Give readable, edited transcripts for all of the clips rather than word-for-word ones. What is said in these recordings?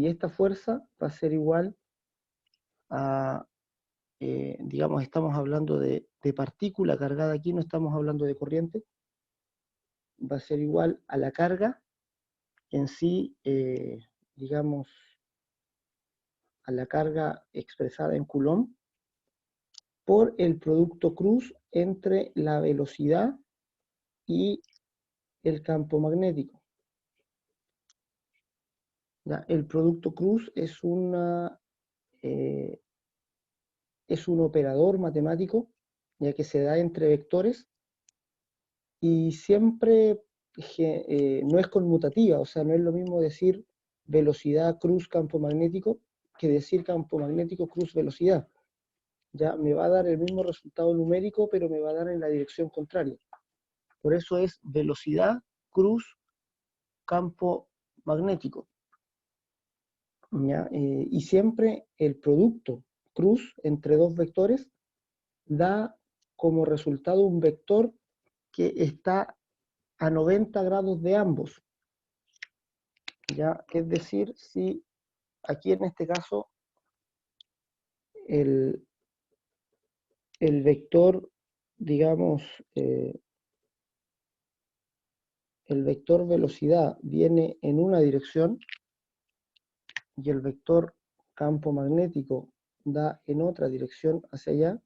Y esta fuerza va a ser igual a, digamos, estamos hablando de partícula cargada aquí, no estamos hablando de corriente, va a ser igual a la carga en sí, digamos, a la carga expresada en Coulomb, por el producto cruz entre la velocidad y el campo magnético. ¿Ya? El producto cruz es un operador matemático, ya que se da entre vectores, y siempre no es conmutativa, o sea, no es lo mismo decir velocidad cruz campo magnético que decir campo magnético cruz velocidad. Ya me va a dar el mismo resultado numérico, pero me va a dar en la dirección contraria. Por eso es velocidad cruz campo magnético. ¿Ya? Y siempre el producto cruz entre dos vectores da como resultado un vector que está a 90 grados de ambos. ¿Ya? Es decir, si aquí en este caso el vector, digamos, el vector velocidad viene en una dirección y el vector campo magnético da en otra dirección hacia allá,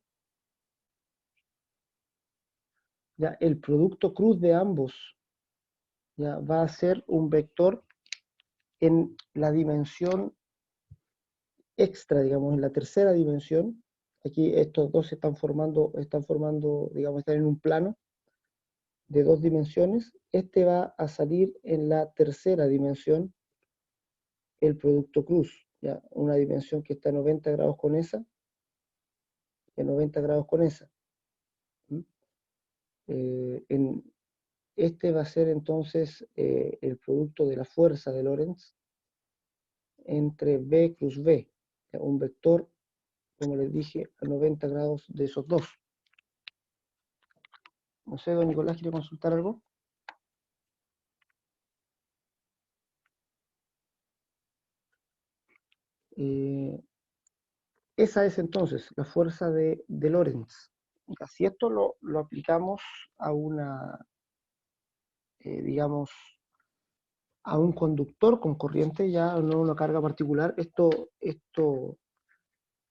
ya el producto cruz de ambos ya va a ser un vector en la dimensión extra, digamos, en la tercera dimensión. Aquí estos dos están formando, digamos, están en un plano de dos dimensiones. Este va a salir en la tercera dimensión, el producto cruz, ya una dimensión que está a 90 grados con esa, y a 90 grados con esa. Este va a ser entonces el producto de la fuerza de Lorentz entre B cruz B, un vector, como les dije, a 90 grados de esos dos. No sé, don Nicolás, ¿quiere consultar algo? Esa es entonces la fuerza de Lorentz. Si esto lo aplicamos a una, digamos, a un conductor con corriente, ya no una carga particular, esto,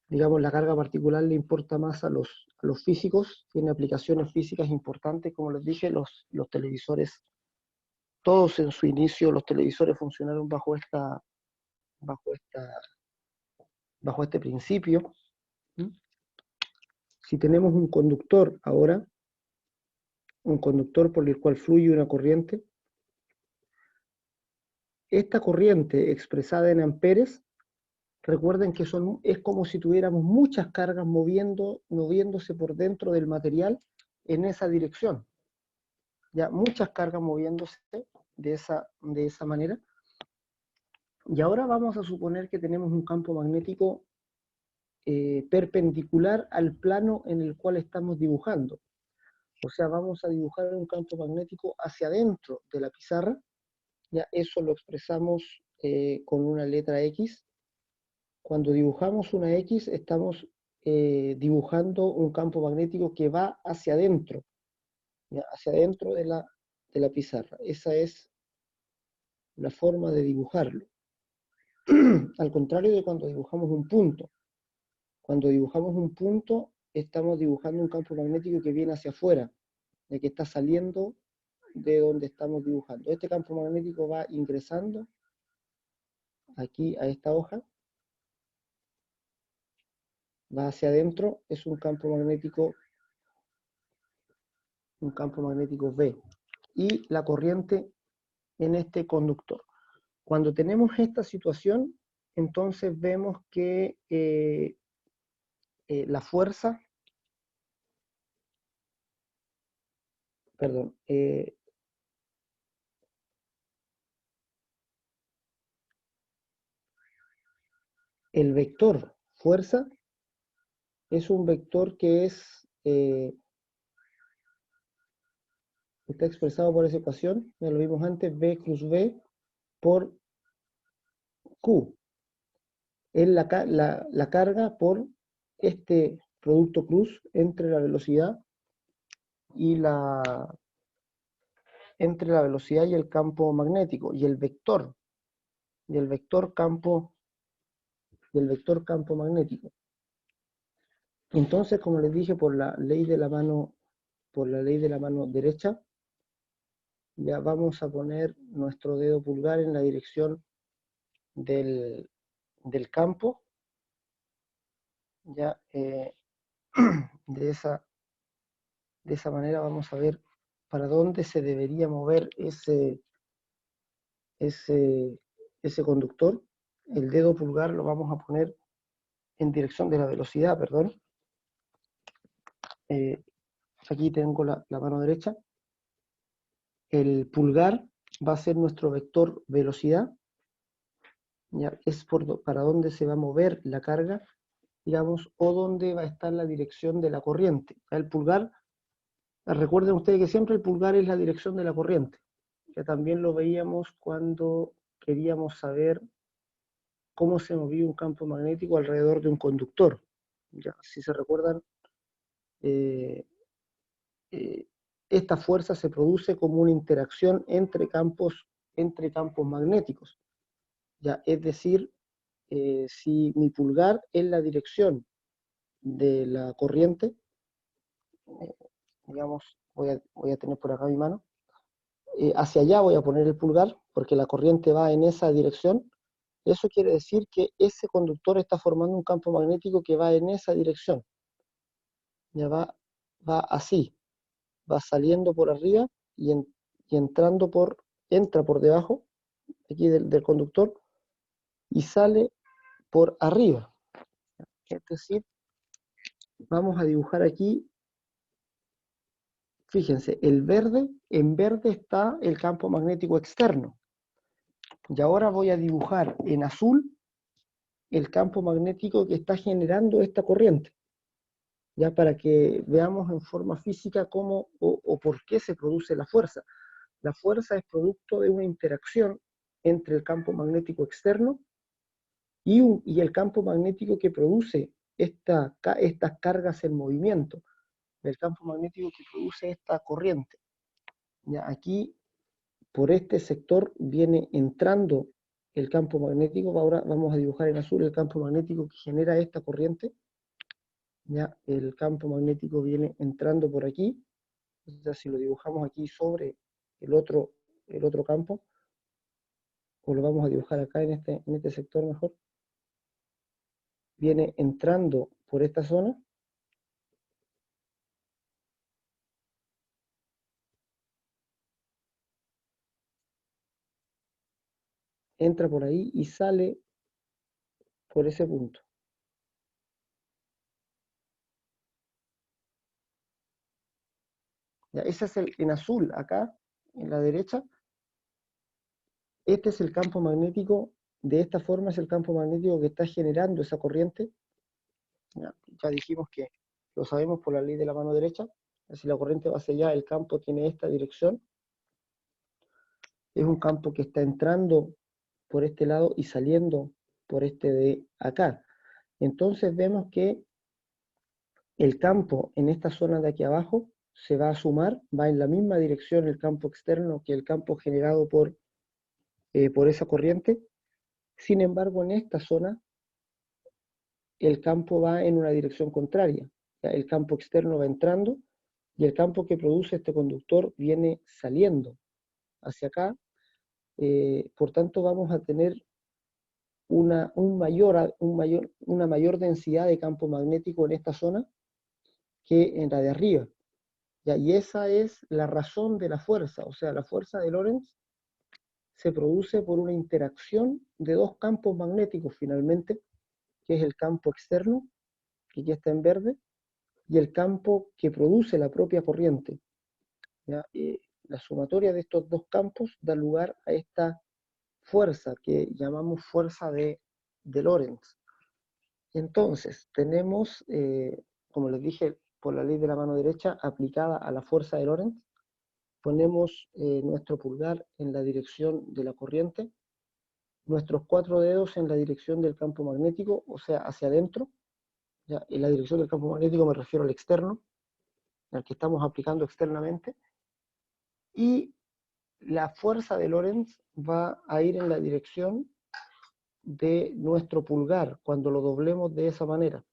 digamos, la carga particular le importa más a los físicos, tiene aplicaciones físicas importantes, como les dije, los televisores, todos en su inicio los televisores funcionaron bajo este principio. Si tenemos un conductor ahora, un conductor por el cual fluye una corriente, esta corriente expresada en amperes, recuerden que es como si tuviéramos muchas cargas moviéndose por dentro del material en esa dirección. Ya muchas cargas moviéndose de esa manera. Y ahora vamos a suponer que tenemos un campo magnético perpendicular al plano en el cual estamos dibujando. O sea, vamos a dibujar un campo magnético hacia adentro de la pizarra. Ya eso lo expresamos con una letra X. Cuando dibujamos una X, estamos dibujando un campo magnético que va hacia adentro, ¿ya? Hacia adentro de la pizarra. Esa es la forma de dibujarlo. Al contrario de cuando dibujamos un punto. Cuando dibujamos un punto, estamos dibujando un campo magnético que viene hacia afuera, de que está saliendo de donde estamos dibujando. Este campo magnético va ingresando aquí a esta hoja, va hacia adentro, es un campo magnético B. Y la corriente en este conductor. Cuando tenemos esta situación, entonces vemos que la fuerza, perdón, el vector fuerza es un vector que está expresado por esa ecuación, ya lo vimos antes, B cruz B por Q. es la carga por este producto cruz entre la velocidad y entre la velocidad y el campo magnético y el vector campo magnético. Entonces, como les dije, por la ley de la mano derecha, ya vamos a poner nuestro dedo pulgar en la dirección del campo, ya de esa manera vamos a ver para dónde se debería mover ese conductor. El dedo pulgar lo vamos a poner en dirección de la velocidad, perdón. Aquí tengo la mano derecha. El pulgar va a ser nuestro vector velocidad, ya es para dónde se va a mover la carga, digamos, o dónde va a estar la dirección de la corriente. El pulgar, recuerden ustedes que siempre el pulgar es la dirección de la corriente, que también lo veíamos cuando queríamos saber cómo se movía un campo magnético alrededor de un conductor. Ya, si se recuerdan, eh, esta fuerza se produce como una interacción entre campos magnéticos. Ya, es decir, si mi pulgar es la dirección de la corriente, digamos, voy a tener por acá mi mano, hacia allá voy a poner el pulgar porque la corriente va en esa dirección. Eso quiere decir que ese conductor está formando un campo magnético que va en esa dirección. Ya va así, va saliendo por arriba y entra por debajo aquí del conductor y sale por arriba. Es decir, vamos a dibujar aquí, fíjense, en verde está el campo magnético externo. Y ahora voy a dibujar en azul el campo magnético que está generando esta corriente, ya para que veamos en forma física cómo o por qué se produce la fuerza. La fuerza es producto de una interacción entre el campo magnético externo y el campo magnético que produce estas cargas en movimiento, del campo magnético que produce esta corriente. Ya aquí, por este sector, viene entrando el campo magnético. Ahora vamos a dibujar en azul el campo magnético que genera esta corriente. Ya el campo magnético viene entrando por aquí. Entonces, si lo dibujamos aquí sobre el otro campo, o lo vamos a dibujar acá en este sector mejor, viene entrando por esta zona, entra por ahí y sale por ese punto. Ya, ese es en azul acá, en la derecha. Este es el campo magnético, de esta forma es el campo magnético que está generando esa corriente. Ya dijimos que lo sabemos por la ley de la mano derecha. Si la corriente va hacia allá, el campo tiene esta dirección. Es un campo que está entrando por este lado y saliendo por este de acá. Entonces vemos que el campo en esta zona de aquí abajo se va a sumar, va en la misma dirección el campo externo que el campo generado por esa corriente. Sin embargo, en esta zona el campo va en una dirección contraria. El campo externo va entrando y el campo que produce este conductor viene saliendo hacia acá. Por tanto, vamos a tener una mayor densidad de campo magnético en esta zona que en la de arriba. ¿Ya? Y esa es la razón de la fuerza. O sea, la fuerza de Lorentz se produce por una interacción de dos campos magnéticos finalmente, que es el campo externo, que ya está en verde, y el campo que produce la propia corriente. ¿Ya? La sumatoria de estos dos campos da lugar a esta fuerza que llamamos fuerza de Lorentz. Entonces, tenemos, como les dije, por la ley de la mano derecha aplicada a la fuerza de Lorentz, ponemos nuestro pulgar en la dirección de la corriente nuestros 4 dedos en la dirección del campo magnético, o sea, hacia adentro. ¿Ya? En la dirección del campo magnético me refiero al externo, al que estamos aplicando externamente. Y la fuerza de Lorentz va a ir en la dirección de nuestro pulgar, cuando lo doblemos de esa manera.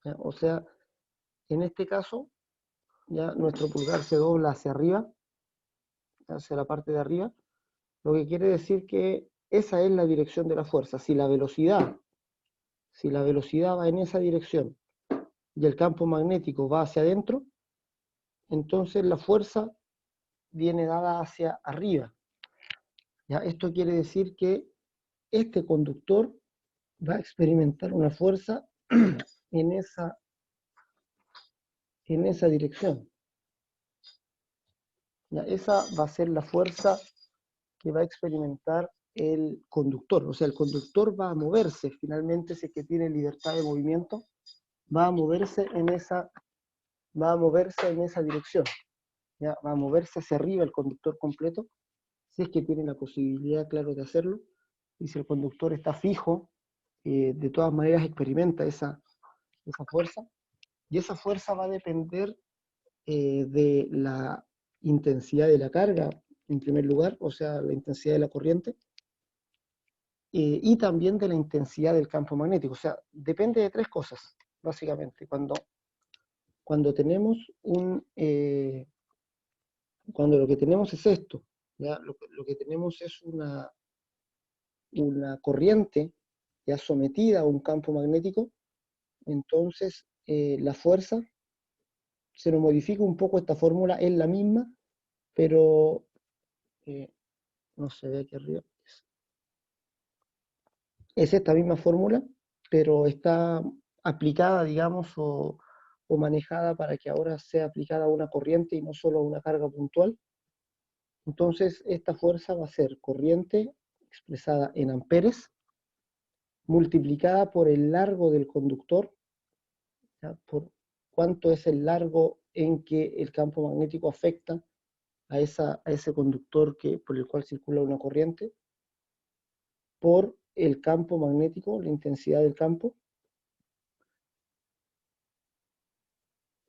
¿Ya? O sea, en este caso, ya nuestro pulgar se dobla hacia arriba, hacia la parte de arriba, lo que quiere decir que esa es la dirección de la fuerza. Si la velocidad va en esa dirección y el campo magnético va hacia adentro, entonces la fuerza viene dada hacia arriba. ¿Ya? Esto quiere decir que este conductor va a experimentar una fuerza en esa dirección. ¿Ya? Esa va a ser la fuerza que va a experimentar el conductor. O sea, el conductor va a moverse, finalmente, si es que tiene libertad de movimiento, va a moverse en esa dirección. ¿Ya? Va a moverse hacia arriba el conductor completo, si es que tiene la posibilidad, claro, de hacerlo. Y si el conductor está fijo, de todas maneras experimenta esa fuerza. Y esa fuerza va a depender de la intensidad de la carga, en primer lugar, o sea, la intensidad de la corriente, y también de la intensidad del campo magnético. O sea, depende de 3 cosas, básicamente. Cuando tenemos cuando lo que tenemos es esto, ¿ya? Lo que tenemos es una corriente ya sometida a un campo magnético, entonces la fuerza se nos modifica un poco esta fórmula, es la misma, pero no se ve aquí arriba. Es esta misma fórmula, pero está aplicada, digamos, o manejada para que ahora sea aplicada a una corriente y no solo a una carga puntual. Entonces, esta fuerza va a ser corriente expresada en amperes, multiplicada por el largo del conductor, ¿ya? Por cuánto es el largo en que el campo magnético afecta a ese conductor por el cual circula una corriente, por el campo magnético, la intensidad del campo,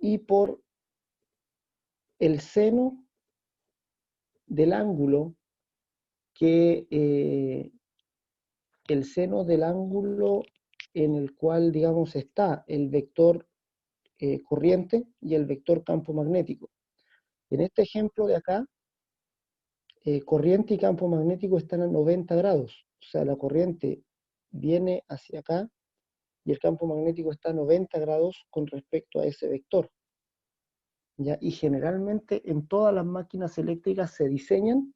y por el seno del ángulo el seno del ángulo en el cual, digamos, está el vector corriente y el vector campo magnético. En este ejemplo de acá, corriente y campo magnético están a 90 grados. O sea, la corriente viene hacia acá y el campo magnético está a 90 grados con respecto a ese vector. ¿Ya? Y generalmente en todas las máquinas eléctricas se diseñan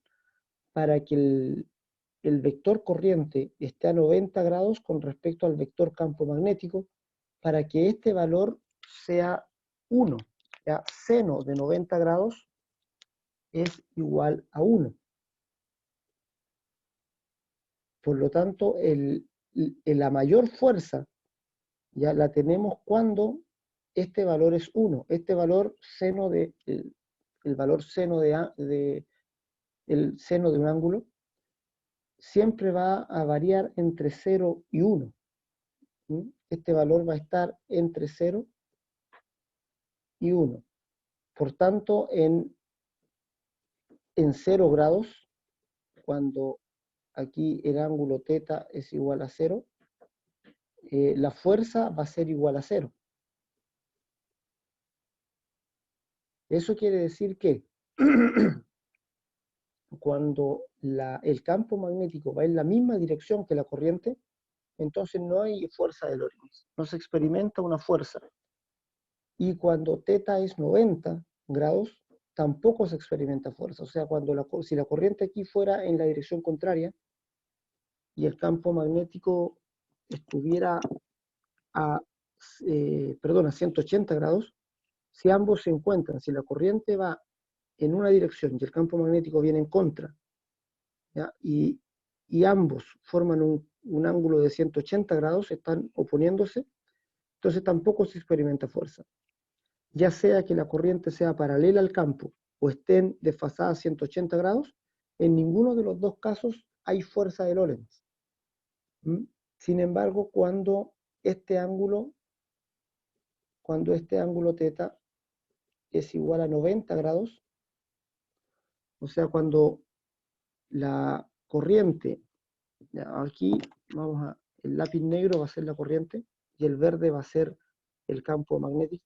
para que el vector corriente esté a 90 grados con respecto al vector campo magnético, para que este valor sea 1. ¿Ya? Seno de 90 grados es igual a 1. Por lo tanto, la mayor fuerza ya la tenemos cuando este valor es 1. Este valor seno el valor seno el seno de un ángulo siempre va a variar entre 0 y 1. Este valor va a estar entre 0 y 1. Por tanto, en 0 grados, cuando aquí el ángulo θ es igual a 0, la fuerza va a ser igual a 0. Eso quiere decir que cuando el campo magnético va en la misma dirección que la corriente, entonces no hay fuerza de Lorentz, no se experimenta una fuerza. Y cuando θ es 90 grados, tampoco se experimenta fuerza. O sea, si la corriente aquí fuera en la dirección contraria y el campo magnético estuviera a 180 grados, si ambos se encuentran, si la corriente va en una dirección y el campo magnético viene en contra, ¿ya? Y ambos forman un ángulo de 180 grados, están oponiéndose, entonces tampoco se experimenta fuerza. Ya sea que la corriente sea paralela al campo o estén desfasadas 180 grados, en ninguno de los dos casos hay fuerza de Lorentz. ¿Mm? Sin embargo, este ángulo θ es igual a 90 grados, o sea, cuando la corriente, aquí el lápiz negro va a ser la corriente y el verde va a ser el campo magnético.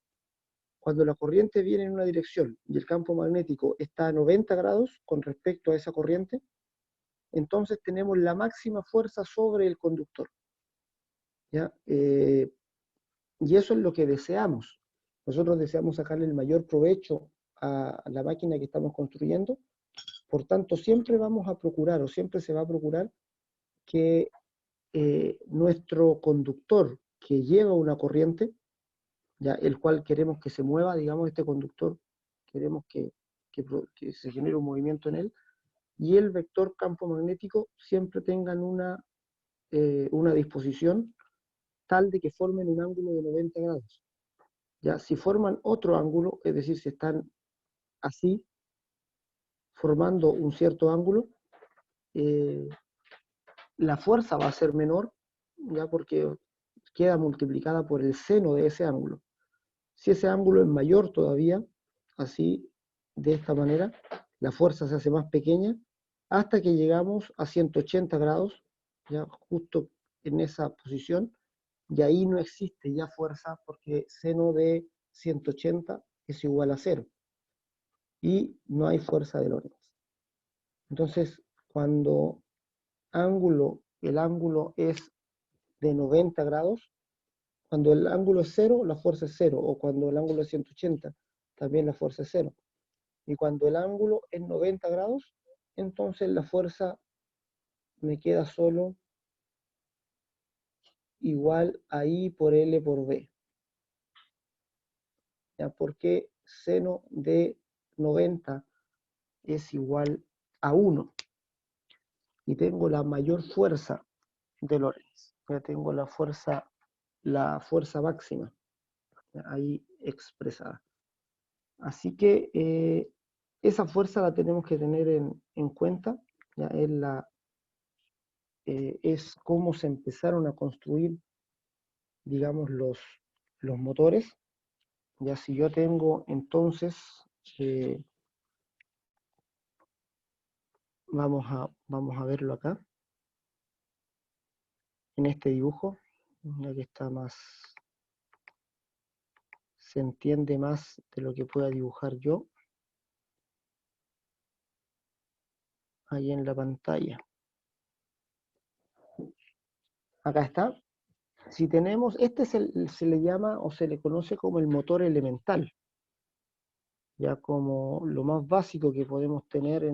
Cuando la corriente viene en una dirección y el campo magnético está a 90 grados con respecto a esa corriente, entonces tenemos la máxima fuerza sobre el conductor. ¿Ya? Y eso es lo que deseamos. Nosotros deseamos sacarle el mayor provecho a la máquina que estamos construyendo. Por tanto, siempre vamos a procurar, o siempre se va a procurar, que nuestro conductor que lleva una corriente, ya, el cual queremos que se mueva, digamos, este conductor, queremos que se genere un movimiento en él, y el vector campo magnético siempre tengan una disposición tal de que formen un ángulo de 90 grados. Ya, si forman otro ángulo, es decir, si están así, formando un cierto ángulo, la fuerza va a ser menor, ya, porque queda multiplicada por el seno de ese ángulo. Si ese ángulo es mayor todavía, así, de esta manera, la fuerza se hace más pequeña, hasta que llegamos a 180 grados, ya justo en esa posición, y ahí no existe ya fuerza, porque seno de 180 es igual a 0, y no hay fuerza de Lorentz. Entonces, cuando el ángulo es de 90 grados, cuando el ángulo es 0, la fuerza es 0, o cuando el ángulo es 180, también la fuerza es 0. Y cuando el ángulo es 90 grados, entonces la fuerza me queda solo igual a I por L por B. ¿Ya? Porque seno de 90 es igual a 1. Y tengo la mayor fuerza de Lorentz. Ya tengo la fuerza máxima, ¿ya? Ahí expresada. Así que esa fuerza la tenemos que tener en cuenta. ¿Ya? Es cómo se empezaron a construir, digamos, los motores. Ya si yo tengo entonces, vamos a verlo acá, en este dibujo, ya que está más, se entiende más de lo que pueda dibujar yo, ahí en la pantalla. Acá está. Si tenemos, se le llama o se le conoce como el motor elemental, ya como lo más básico que podemos tener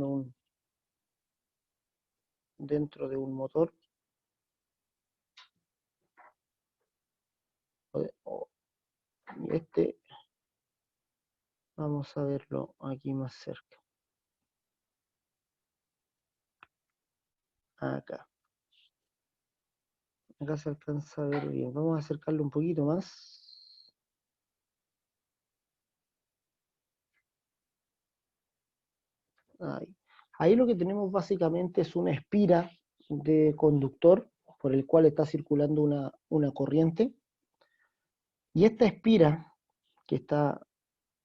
dentro de un motor. Este, vamos a verlo aquí más cerca. Acá. Acá se alcanza a ver bien. Vamos a acercarlo un poquito más. Ahí. Ahí lo que tenemos básicamente es una espira de conductor por el cual está circulando una corriente. Y esta espira que está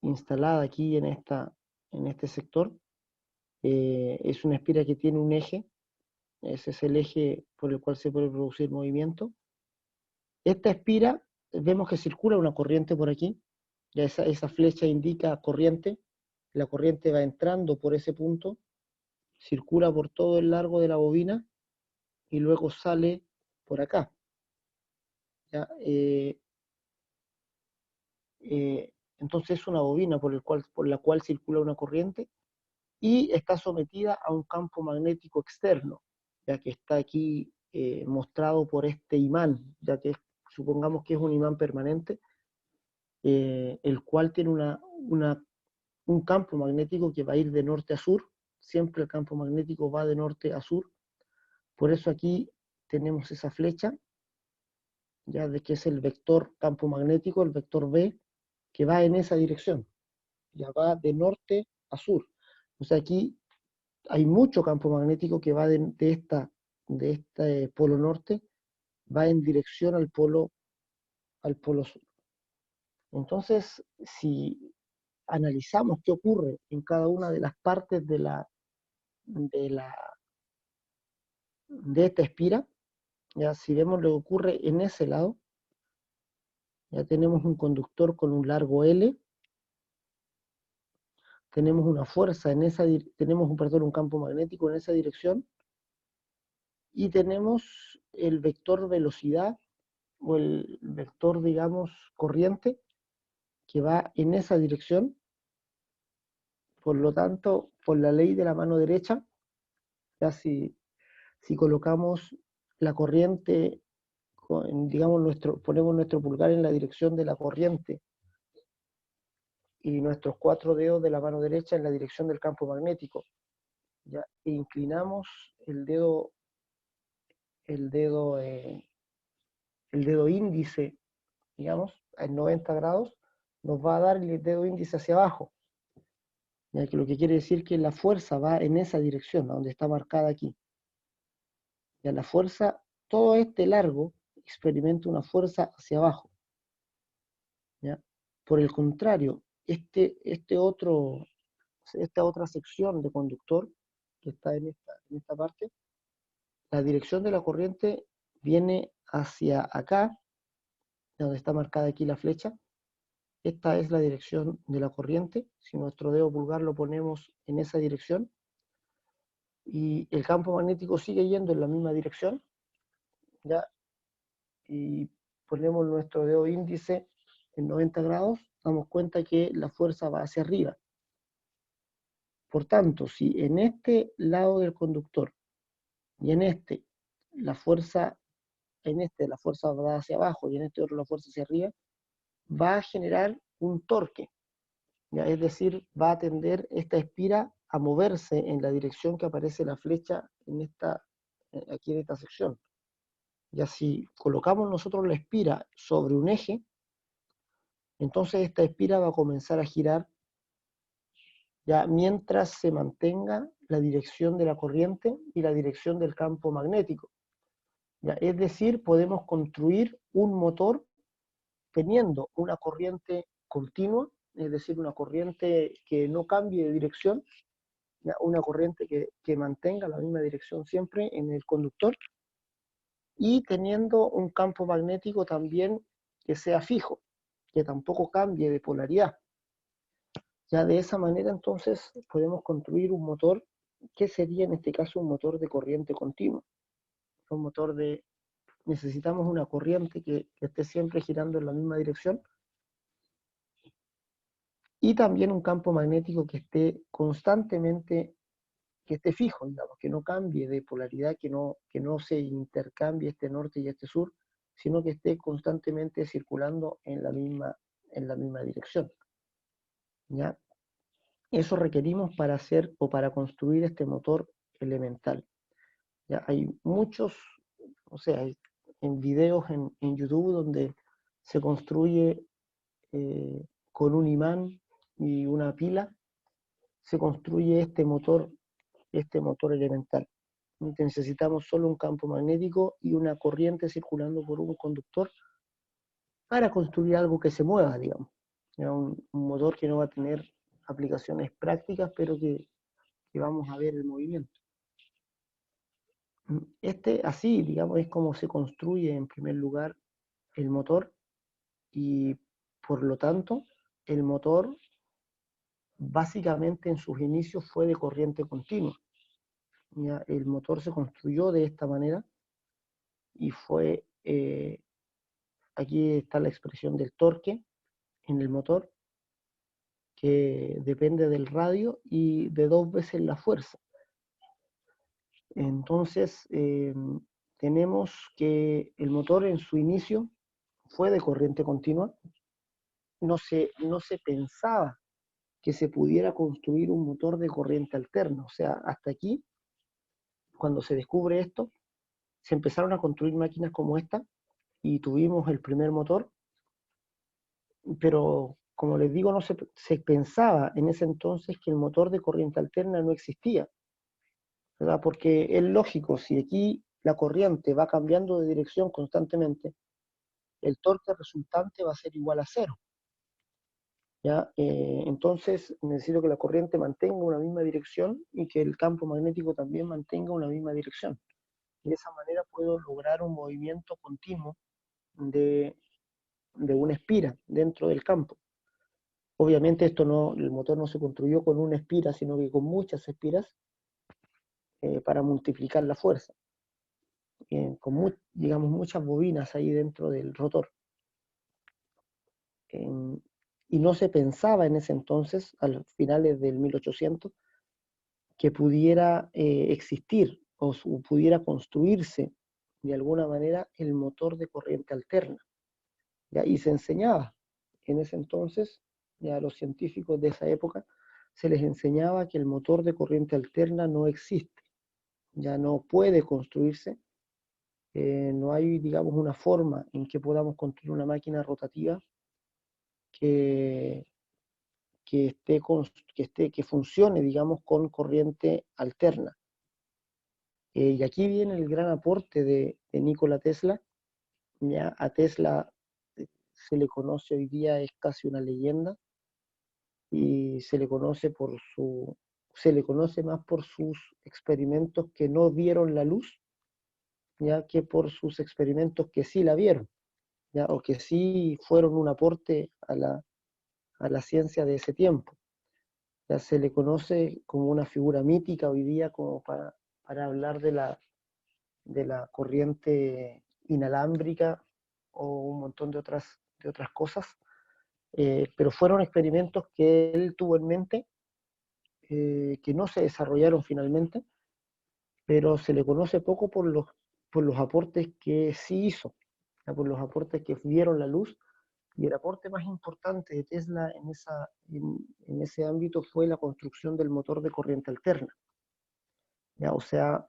instalada aquí en este sector es una espira que tiene un eje. Ese es el eje por el cual se puede producir movimiento. Esta espira, vemos que circula una corriente por aquí. Ya esa flecha indica corriente. La corriente va entrando por ese punto, circula por todo el largo de la bobina y luego sale por acá. ¿Ya? Entonces es una bobina por la cual circula una corriente y está sometida a un campo magnético externo, ya que está aquí mostrado por este imán, ya que supongamos que es un imán permanente, el cual tiene un campo magnético que va a ir de norte a sur. Siempre el campo magnético va de norte a sur. Por eso aquí tenemos esa flecha, ya de que es el vector campo magnético, el vector B, que va en esa dirección. Ya va de norte a sur. O sea, aquí hay mucho campo magnético que va de este polo norte, va en dirección al polo sur. Entonces, si analizamos qué ocurre en cada una de las partes de, la, de esta espira, ya si vemos lo que ocurre en ese lado, ya tenemos un conductor con un largo L, tenemos una fuerza en esa, tenemos un campo magnético en esa dirección, y tenemos el vector velocidad o el vector, digamos, corriente que va en esa dirección. Por lo tanto, por la ley de la mano derecha, ya si colocamos la corriente, digamos, ponemos nuestro pulgar en la dirección de la corriente y nuestros 4 dedos de la mano derecha en la dirección del campo magnético, ¿ya? E inclinamos el dedo, eh, el dedo índice, digamos, en 90 grados, nos va a dar el dedo índice hacia abajo, ¿ya? Que lo que quiere decir que la fuerza va en esa dirección, a donde está marcada aquí. Ya la fuerza, todo este largo experimenta una fuerza hacia abajo, ¿ya? Por el contrario, esta otra sección de conductor que está en esta parte, la dirección de la corriente viene hacia acá, donde está marcada aquí la flecha. Esta es la dirección de la corriente. Si nuestro dedo pulgar lo ponemos en esa dirección y el campo magnético sigue yendo en la misma dirección, ¿ya? Y ponemos nuestro dedo índice en 90 grados, damos cuenta que la fuerza va hacia arriba. Por tanto, si en este lado del conductor y en la fuerza va hacia abajo y en este otro la fuerza hacia arriba, va a generar un torque, ¿ya? Es decir, va a tender esta espira a moverse en la dirección que aparece la flecha aquí en esta sección. Ya si colocamos nosotros la espira sobre un eje, entonces esta espira va a comenzar a girar ya mientras se mantenga la dirección de la corriente y la dirección del campo magnético. ¿Ya? Es decir, podemos construir un motor teniendo una corriente continua, es decir, una corriente que no cambie de dirección, ¿ya? Una corriente que mantenga la misma dirección siempre en el conductor, y teniendo un campo magnético también que sea fijo, que tampoco cambie de polaridad. Ya de esa manera entonces podemos construir un motor que sería en este caso un motor de corriente continua. Un motor necesitamos una corriente que esté siempre girando en la misma dirección y también un campo magnético que esté constantemente, que esté fijo, digamos, que no cambie de polaridad, que no se intercambie este norte y este sur, sino que esté constantemente circulando en la misma dirección. ¿Ya? Eso requerimos para hacer o para construir este motor elemental. ¿Ya? Hay muchos, o sea, hay en videos en YouTube donde se construye con un imán y una pila, se construye este motor elemental. Necesitamos solo un campo magnético y una corriente circulando por un conductor para construir algo que se mueva, digamos. Un motor que no va a tener aplicaciones prácticas, pero que vamos a ver el movimiento. Así, digamos, es como se construye en primer lugar el motor, y por lo tanto el motor básicamente en sus inicios fue de corriente continua. ¿Ya? El motor se construyó de esta manera y aquí está la expresión del torque en el motor, que depende del radio y de 2 veces la fuerza. Entonces, tenemos que el motor en su inicio fue de corriente continua. No se pensaba que se pudiera construir un motor de corriente alterna. O sea, hasta aquí, cuando se descubre esto, se empezaron a construir máquinas como esta y tuvimos el primer motor, pero como les digo, se pensaba en ese entonces que el motor de corriente alterna no existía. ¿verdad? Porque es lógico, si aquí la corriente va cambiando de dirección constantemente, el torque resultante va a ser igual a cero. ¿Ya? Entonces necesito que la corriente mantenga una misma dirección y que el campo magnético también mantenga una misma dirección. De esa manera puedo lograr un movimiento continuo de una espira dentro del campo. Obviamente el motor no se construyó con una espira, sino que con muchas espiras para multiplicar la fuerza, digamos muchas bobinas ahí dentro del rotor. Y no se pensaba en ese entonces, a los finales del 1800, que pudiera existir o pudiera construirse de alguna manera el motor de corriente alterna. ¿Ya? Y se enseñaba en ese entonces, ya a los científicos de esa época, se les enseñaba que el motor de corriente alterna no existe, ya no puede construirse, no hay, digamos, una forma en que podamos construir una máquina rotativa que, que funcione, digamos, con corriente alterna. Y aquí viene el gran aporte de Nikola Tesla. Ya a Tesla se le conoce hoy día, es casi una leyenda, y se le conoce más por sus experimentos que no vieron la luz, ya que por sus experimentos que sí la vieron, ya, o que sí fueron un aporte a la ciencia de ese tiempo. Ya se le conoce como una figura mítica hoy día como para hablar de la corriente inalámbrica o un montón de otras cosas, pero fueron experimentos que él tuvo en mente, que no se desarrollaron finalmente, pero se le conoce poco por los aportes que sí hizo, por los aportes que vieron la luz, y el aporte más importante de Tesla en ese ámbito fue la construcción del motor de corriente alterna. ¿Ya? O sea,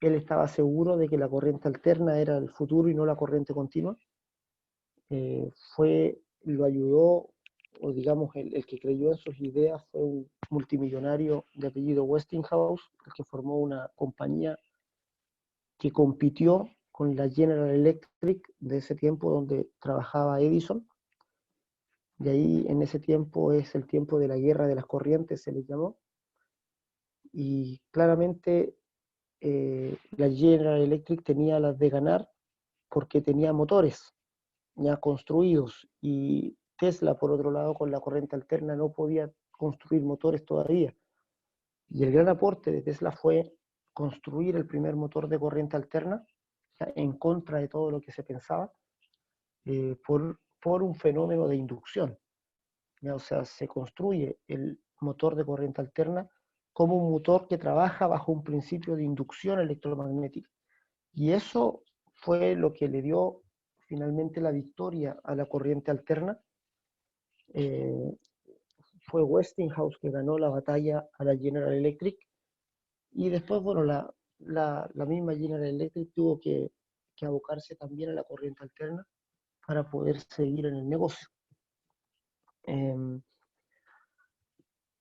él estaba seguro de que la corriente alterna era el futuro y no la corriente continua. Lo ayudó, o digamos, el que creyó en sus ideas fue un multimillonario de apellido Westinghouse, el que formó una compañía que compitió con la General Electric de ese tiempo donde trabajaba Edison. De ahí en ese tiempo es el tiempo de la guerra de las corrientes, se le llamó. Y claramente la General Electric tenía las de ganar porque tenía motores ya construidos, y Tesla, por otro lado, con la corriente alterna no podía construir motores todavía. Y el gran aporte de Tesla fue construir el primer motor de corriente alterna, en contra de todo lo que se pensaba, por un fenómeno de inducción. ¿Ya? O sea, se construye el motor de corriente alterna como un motor que trabaja bajo un principio de inducción electromagnética. Y eso fue lo que le dio finalmente la victoria a la corriente alterna. Eh, Fue Westinghouse que ganó la batalla a la General Electric, y después, bueno, la misma General Electric tuvo que abocarse también a la corriente alterna para poder seguir en el negocio.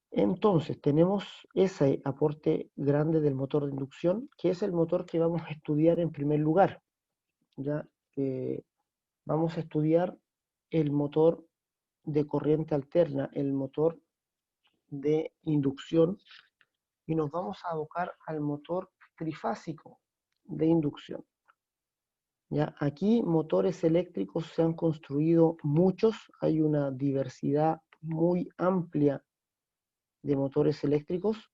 Entonces, tenemos ese aporte grande del motor de inducción, que es el motor que vamos a estudiar en primer lugar. Ya vamos a estudiar el motor de corriente alterna, el motor de inducción, y nos vamos a abocar al motor trifásico de inducción. ¿Ya? Aquí motores eléctricos se han construido muchos, hay una diversidad muy amplia de motores eléctricos.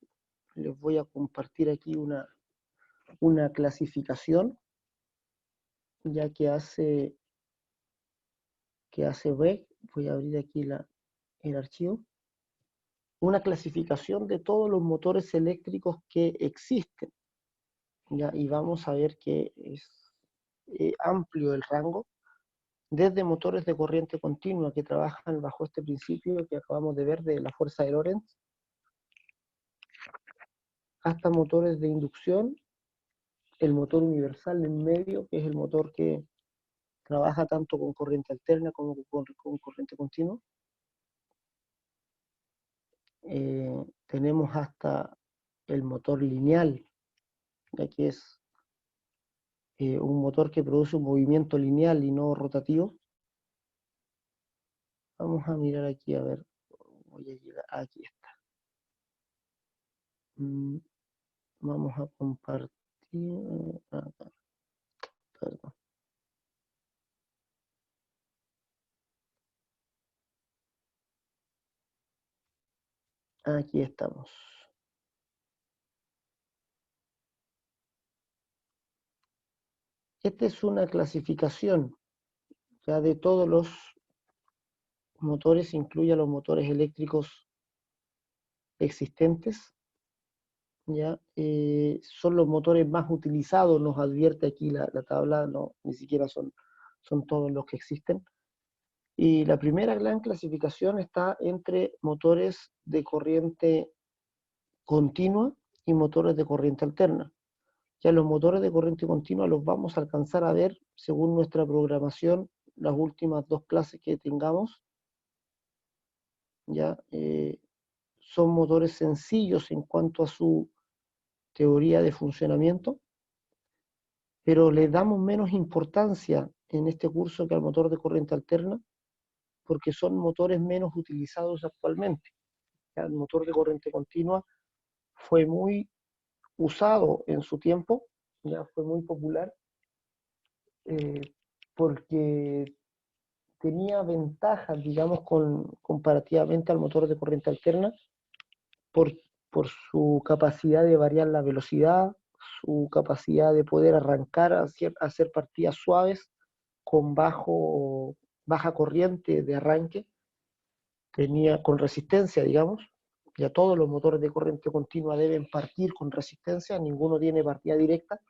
Les voy a compartir aquí una clasificación, ya que hace Beck. Voy a abrir aquí el archivo. Una clasificación de todos los motores eléctricos que existen. ¿Ya? Y vamos a ver que es amplio el rango, desde motores de corriente continua que trabajan bajo este principio que acabamos de ver de la fuerza de Lorentz, hasta motores de inducción, el motor universal en medio, que es el motor que trabaja tanto con corriente alterna como con corriente continua. Tenemos hasta el motor lineal, ya que es un motor que produce un movimiento lineal y no rotativo. Vamos a mirar aquí, a ver, voy a llegar, aquí está. Vamos a compartir, perdón. Aquí estamos. Esta es una clasificación ya de todos los motores, incluye los motores eléctricos existentes. ¿Ya? Son los motores más utilizados, nos advierte aquí la tabla, no, ni siquiera son todos los que existen. Y la primera gran clasificación está entre motores de corriente continua y motores de corriente alterna. Ya los motores de corriente continua los vamos a alcanzar a ver según nuestra programación, las últimas dos clases que tengamos. Ya son motores sencillos en cuanto a su teoría de funcionamiento, pero le damos menos importancia en este curso que al motor de corriente alterna, porque son motores menos utilizados actualmente. El motor de corriente continua fue muy usado en su tiempo, ya fue muy popular, eh, porque tenía ventajas, digamos, comparativamente al motor de corriente alterna, por, por su capacidad de variar la velocidad, su capacidad de poder arrancar, hacer partidas suaves con baja corriente de arranque, tenía con resistencia, digamos. Ya todos los motores de corriente continua deben partir con resistencia, ninguno tiene partida directa.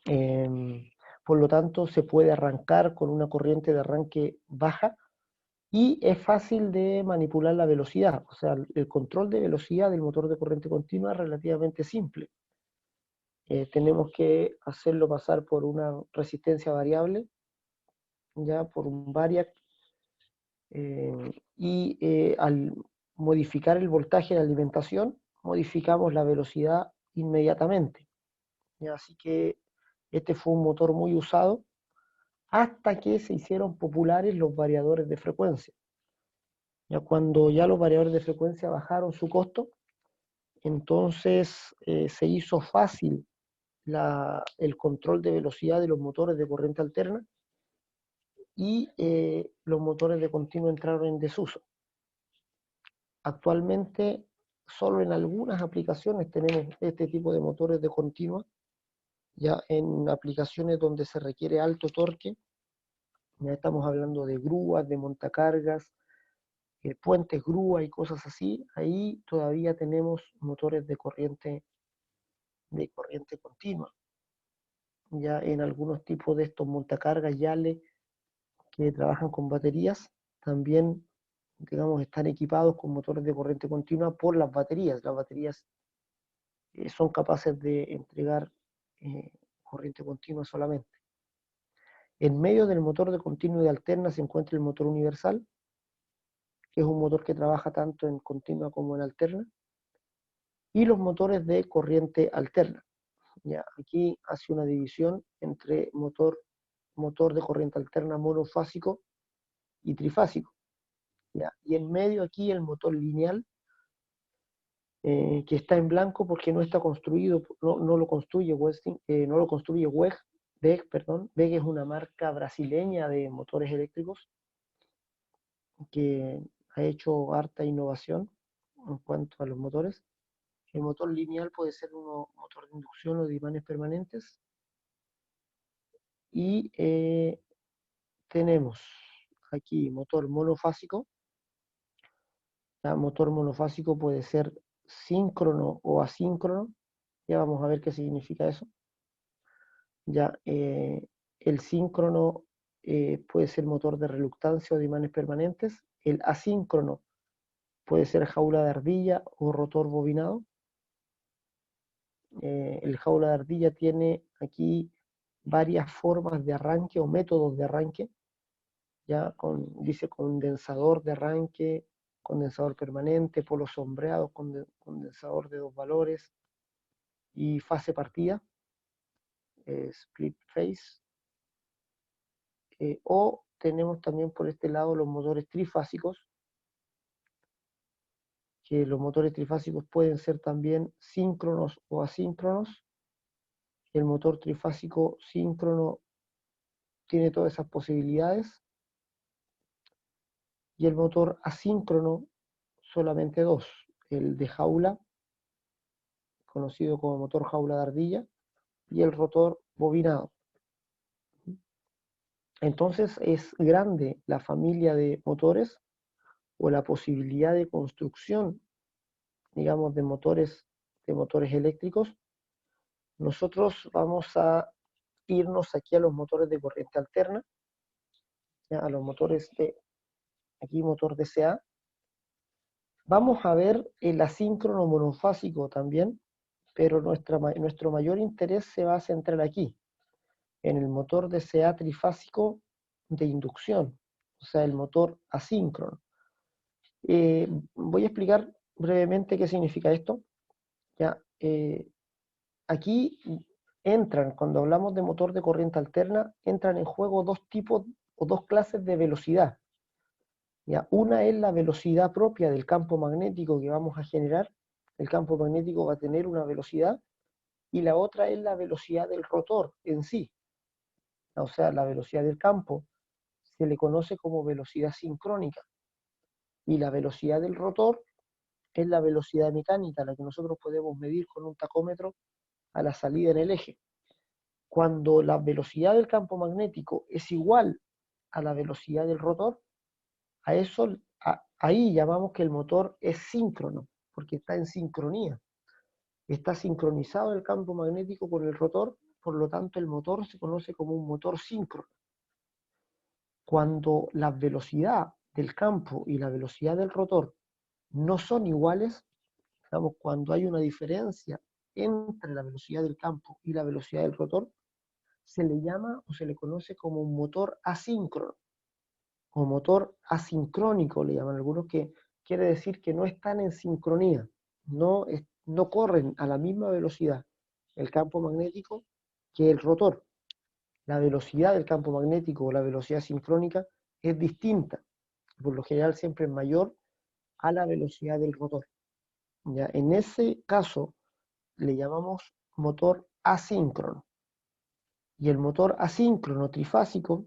Por lo tanto, se puede arrancar con una corriente de arranque baja y es fácil de manipular la velocidad. O sea, el control de velocidad del motor de corriente continua es relativamente simple. Tenemos que hacerlo pasar por una resistencia variable, ya por un variac, y al modificar el voltaje de la alimentación, modificamos la velocidad inmediatamente. ¿Ya? Así que este fue un motor muy usado hasta que se hicieron populares los variadores de frecuencia. Ya cuando ya los variadores de frecuencia bajaron su costo, entonces se hizo fácil el control de velocidad de los motores de corriente alterna y los motores de continuo entraron en desuso. Actualmente, solo en algunas aplicaciones tenemos este tipo de motores de continua, ya en aplicaciones donde se requiere alto torque, ya estamos hablando de grúas, de montacargas, puentes grúa y cosas así, ahí todavía tenemos motores de corriente continua. Ya en algunos tipos de estos montacargas YALE que trabajan con baterías, también, digamos, están equipados con motores de corriente continua por las baterías. Las baterías son capaces de entregar corriente continua solamente. En medio del motor de continua y de alterna se encuentra el motor universal, que es un motor que trabaja tanto en continua como en alterna, y los motores de corriente alterna. Ya, aquí hace una división entre motor de corriente alterna monofásico y trifásico. ¿Ya? Y en medio aquí el motor lineal, que está en blanco porque no está construido, no lo construye Westing, no lo construye WEG, perdón. WEG es una marca brasileña de motores eléctricos que ha hecho harta innovación en cuanto a los motores. El motor lineal puede ser un motor de inducción o de imanes permanentes. Y tenemos aquí motor monofásico. El motor monofásico puede ser síncrono o asíncrono. Ya vamos a ver qué significa eso. Ya el síncrono puede ser motor de reluctancia o de imanes permanentes. El asíncrono puede ser jaula de ardilla o rotor bobinado. El jaula de ardilla tiene aquí varias formas de arranque o métodos de arranque, ya dice condensador de arranque, condensador permanente, polo sombreado, condensador de dos valores y fase partida, split phase. O tenemos también por este lado los motores trifásicos, que los motores trifásicos pueden ser también síncronos o asíncronos. El motor trifásico síncrono tiene todas esas posibilidades, y el motor asíncrono solamente dos, el de jaula, conocido como motor jaula de ardilla, y el rotor bobinado. Entonces es grande la familia de motores o la posibilidad de construcción, digamos, de motores eléctricos. Nosotros vamos a irnos aquí a los motores de corriente alterna, ¿ya? A los motores de, aquí motor DCA. Vamos a ver el asíncrono monofásico también, pero nuestro mayor interés se va a centrar aquí, en el motor DCA trifásico de inducción, o sea, el motor asíncrono. Voy a explicar brevemente qué significa esto. Ya, aquí entran, cuando hablamos de motor de corriente alterna, entran en juego dos tipos o dos clases de velocidad. ¿Ya? Una es la velocidad propia del campo magnético que vamos a generar. El campo magnético va a tener una velocidad, y la otra es la velocidad del rotor en sí. O sea, la velocidad del campo se le conoce como velocidad sincrónica, y la velocidad del rotor es la velocidad mecánica, la que nosotros podemos medir con un tacómetro a la salida en el eje. Cuando la velocidad del campo magnético es igual a la velocidad del rotor, ahí llamamos que el motor es síncrono, porque está en sincronía. Está sincronizado el campo magnético con el rotor, por lo tanto el motor se conoce como un motor síncrono. Cuando la velocidad del campo y la velocidad del rotor no son iguales, digamos, cuando hay una diferencia entre la velocidad del campo y la velocidad del rotor, se le llama o se le conoce como un motor asíncrono, o motor asincrónico le llaman algunos, que quiere decir que no están en sincronía, no corren a la misma velocidad el campo magnético que el rotor. La velocidad del campo magnético o la velocidad sincrónica es distinta, por lo general siempre es mayor a la velocidad del rotor. ¿Ya? En ese caso le llamamos motor asíncrono. Y el motor asíncrono trifásico,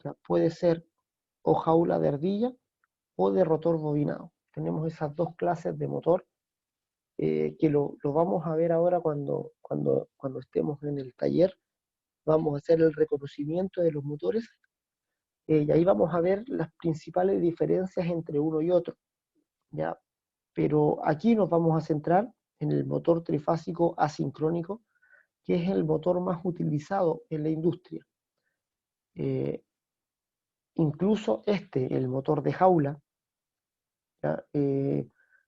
¿ya?, puede ser o jaula de ardilla o de rotor bobinado. Tenemos esas dos clases de motor, que lo vamos a ver ahora cuando estemos en el taller. Vamos a hacer el reconocimiento de los motores, y ahí vamos a ver las principales diferencias entre uno y otro, ¿ya? Pero aquí nos vamos a centrar en el motor trifásico asincrónico, que es el motor más utilizado en la industria. Incluso el motor de jaula, ¿ya?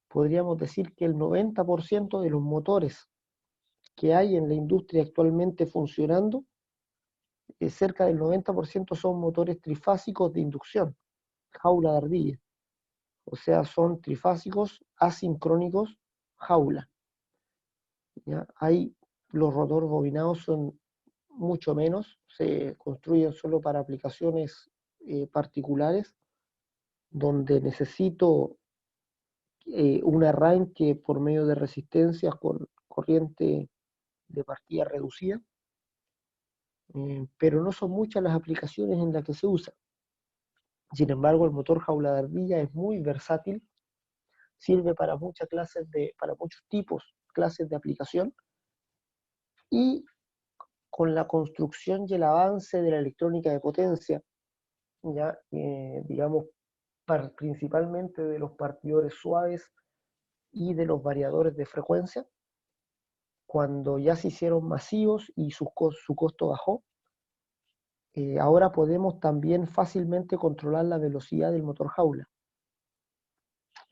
Podríamos decir que el 90% de los motores que hay en la industria actualmente funcionando, cerca del 90% son motores trifásicos de inducción, jaula de ardilla. O sea, son trifásicos asincrónicos jaula, ¿ya? Hay, los rotor bobinados son mucho menos, se construyen solo para aplicaciones particulares, donde necesito un arranque por medio de resistencias con corriente de partida reducida, pero no son muchas las aplicaciones en las que se usa. Sin embargo, el motor jaula de ardilla es muy versátil, sirve para para muchos tipos, clases de aplicación, y con la construcción y el avance de la electrónica de potencia, ya digamos, principalmente de los partidores suaves y de los variadores de frecuencia, cuando ya se hicieron masivos y su costo bajó, ahora podemos también fácilmente controlar la velocidad del motor jaula.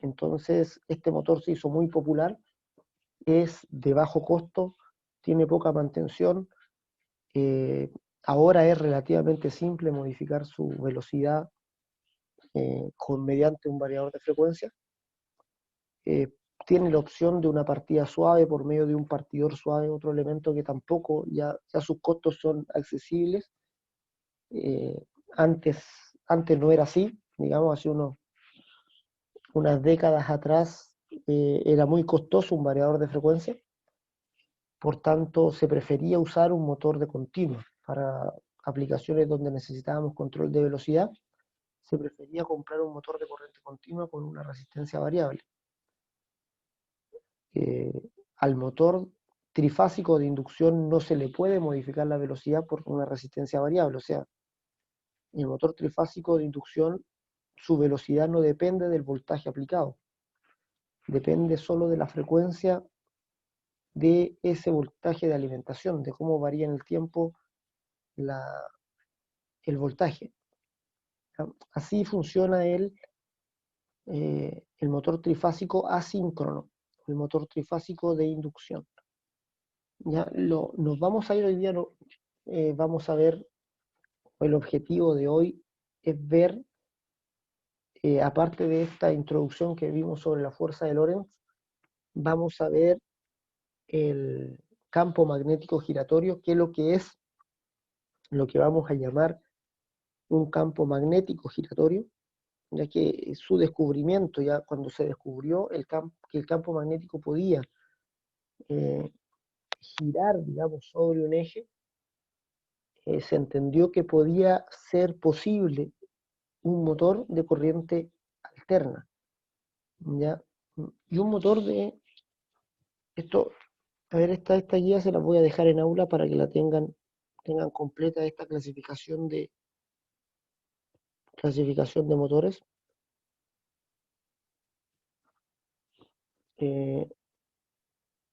Entonces, este motor se hizo muy popular, es de bajo costo, tiene poca mantención, ahora es relativamente simple modificar su velocidad mediante un variador de frecuencia. Tiene la opción de una partida suave por medio de un partidor suave, otro elemento que tampoco, ya sus costos son accesibles. Antes no era así, digamos, hace unas décadas atrás era muy costoso un variador de frecuencia, por tanto se prefería usar un motor de continuo. Para aplicaciones donde necesitábamos control de velocidad, se prefería comprar un motor de corriente continua con una resistencia variable. Al motor trifásico de inducción no se le puede modificar la velocidad por una resistencia variable, o sea, el motor trifásico de inducción, su velocidad no depende del voltaje aplicado, depende solo de la frecuencia de ese voltaje de alimentación, de cómo varía en el tiempo el voltaje. Así funciona el motor trifásico asíncrono, el motor trifásico de inducción. Ya nos vamos a ir hoy día, vamos a ver, el objetivo de hoy es ver, aparte de esta introducción que vimos sobre la fuerza de Lorentz, vamos a ver el campo magnético giratorio, que es lo que vamos a llamar un campo magnético giratorio, ya que su descubrimiento, ya cuando se descubrió que el campo magnético podía girar, digamos, sobre un eje, se entendió que podía ser posible un motor de corriente alterna, ¿ya? Y un motor de esto, a ver, esta guía se la voy a dejar en aula para que la tengan completa esta clasificación de motores.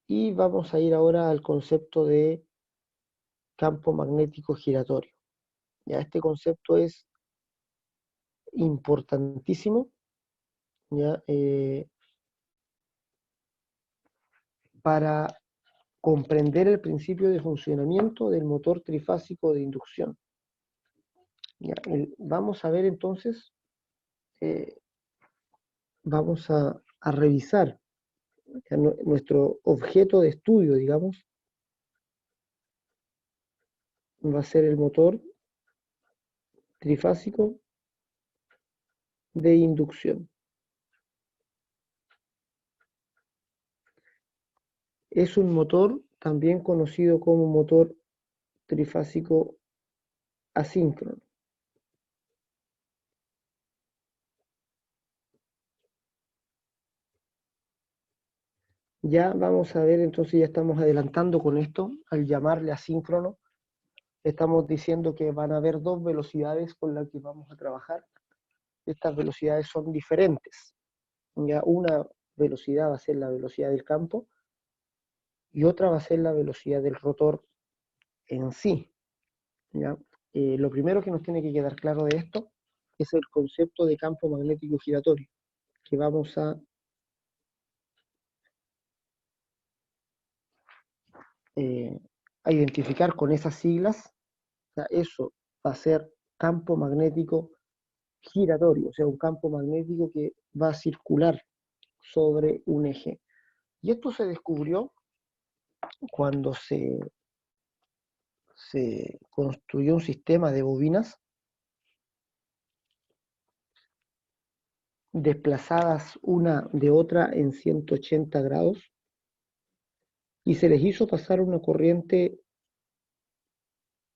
Y vamos a ir ahora al concepto de campo magnético giratorio. Ya este concepto es importantísimo, ya, para comprender el principio de funcionamiento del motor trifásico de inducción. Ya, vamos a ver entonces, vamos a revisar nuestro objeto de estudio, digamos, va a ser el motor trifásico de inducción. Es un motor también conocido como motor trifásico asíncrono. Ya vamos a ver, entonces ya estamos adelantando con esto, al llamarle asíncrono, estamos diciendo que van a haber dos velocidades con las que vamos a trabajar. Estas velocidades son diferentes. Ya una velocidad va a ser la velocidad del campo y otra va a ser la velocidad del rotor en sí. ¿Ya? Lo primero que nos tiene que quedar claro de esto es el concepto de campo magnético giratorio, que vamos a identificar con esas siglas. O sea, eso va a ser campo magnético giratorio, o sea, un campo magnético que va a circular sobre un eje. Y esto se descubrió cuando se construyó un sistema de bobinas desplazadas una de otra en 180 grados y se les hizo pasar una corriente,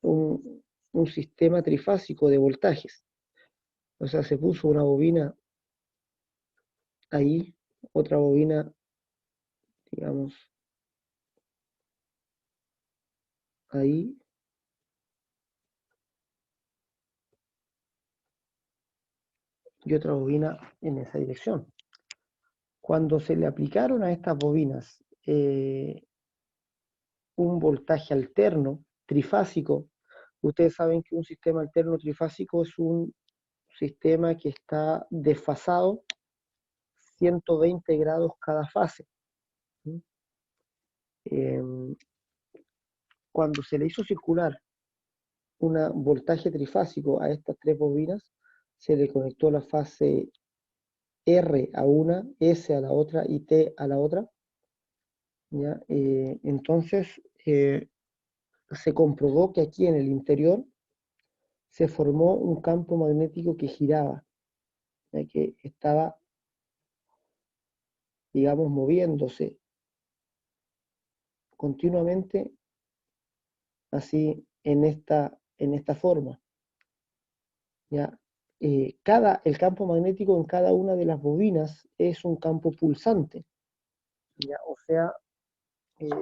un sistema trifásico de voltajes. O sea, se puso una bobina ahí, otra bobina, digamos, ahí, y otra bobina en esa dirección. Cuando se le aplicaron a estas bobinas un voltaje alterno, trifásico, ustedes saben que un sistema alterno trifásico es un sistema que está desfasado 120 grados cada fase. Cuando se le hizo circular un voltaje trifásico a estas tres bobinas, se le conectó la fase R a una, S a la otra y T a la otra. ¿Ya? Entonces se comprobó que aquí en el interior se formó un campo magnético que giraba, ya que estaba, digamos, moviéndose continuamente así en esta forma. ¿Ya? El campo magnético en cada una de las bobinas es un campo pulsante. ¿Ya? O sea,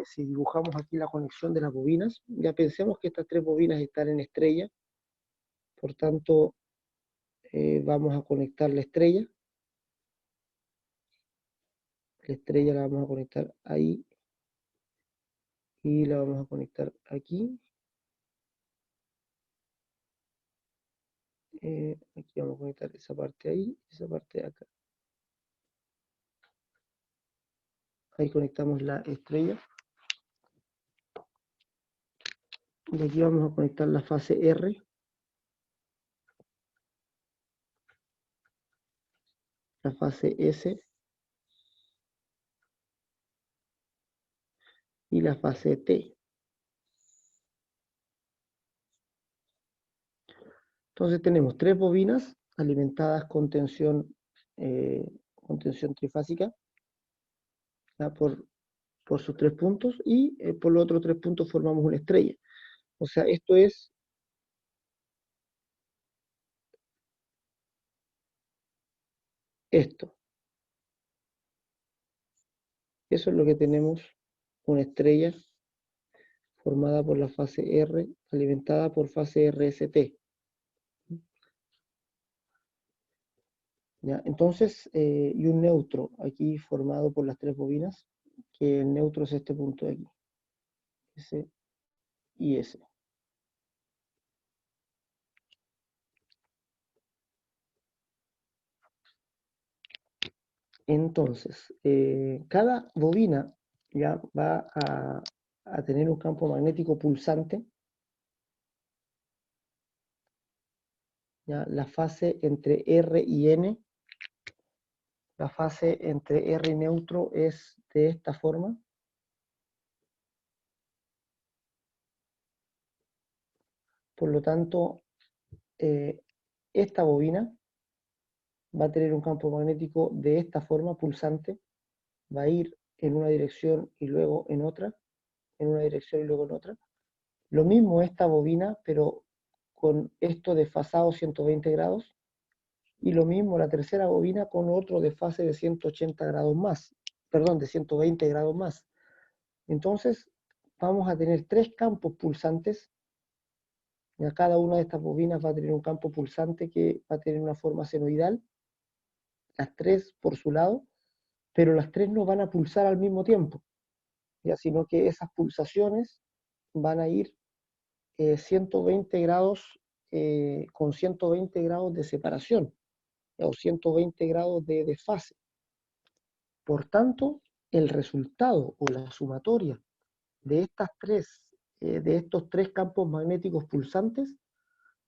si dibujamos aquí la conexión de las bobinas, ya pensemos que estas tres bobinas están en estrella, por tanto vamos a conectar la estrella la vamos a conectar ahí y la vamos a conectar aquí, aquí vamos a conectar esa parte ahí, esa parte de acá, ahí conectamos la estrella y aquí vamos a conectar la fase R, la fase S y la fase T. Entonces tenemos tres bobinas alimentadas con tensión trifásica, ¿ya? Por sus tres puntos y por los otros tres puntos formamos una estrella. O sea, esto es esto. Eso es lo que tenemos, una estrella formada por la fase R, alimentada por fase RST. ¿Ya? Entonces, y un neutro aquí formado por las tres bobinas, que el neutro es este punto de aquí, S y S. Entonces, cada bobina ya va a tener un campo magnético pulsante, ya la fase entre R y N, la fase entre R y neutro es de esta forma. Por lo tanto, esta bobina va a tener un campo magnético de esta forma, pulsante, va a ir en una dirección y luego en otra, en una dirección y luego en otra. Lo mismo esta bobina, pero con esto desfasado 120 grados, y lo mismo la tercera bobina con otro desfase de 180 grados más, perdón, de 120 grados más. Entonces, vamos a tener tres campos pulsantes. Ya cada una de estas bobinas va a tener un campo pulsante que va a tener una forma senoidal, las tres por su lado, pero las tres no van a pulsar al mismo tiempo, ¿ya? Sino que esas pulsaciones van a ir 120 grados, con 120 grados de separación, ¿ya? O 120 grados de desfase. Por tanto, el resultado o la sumatoria de de estos tres campos magnéticos pulsantes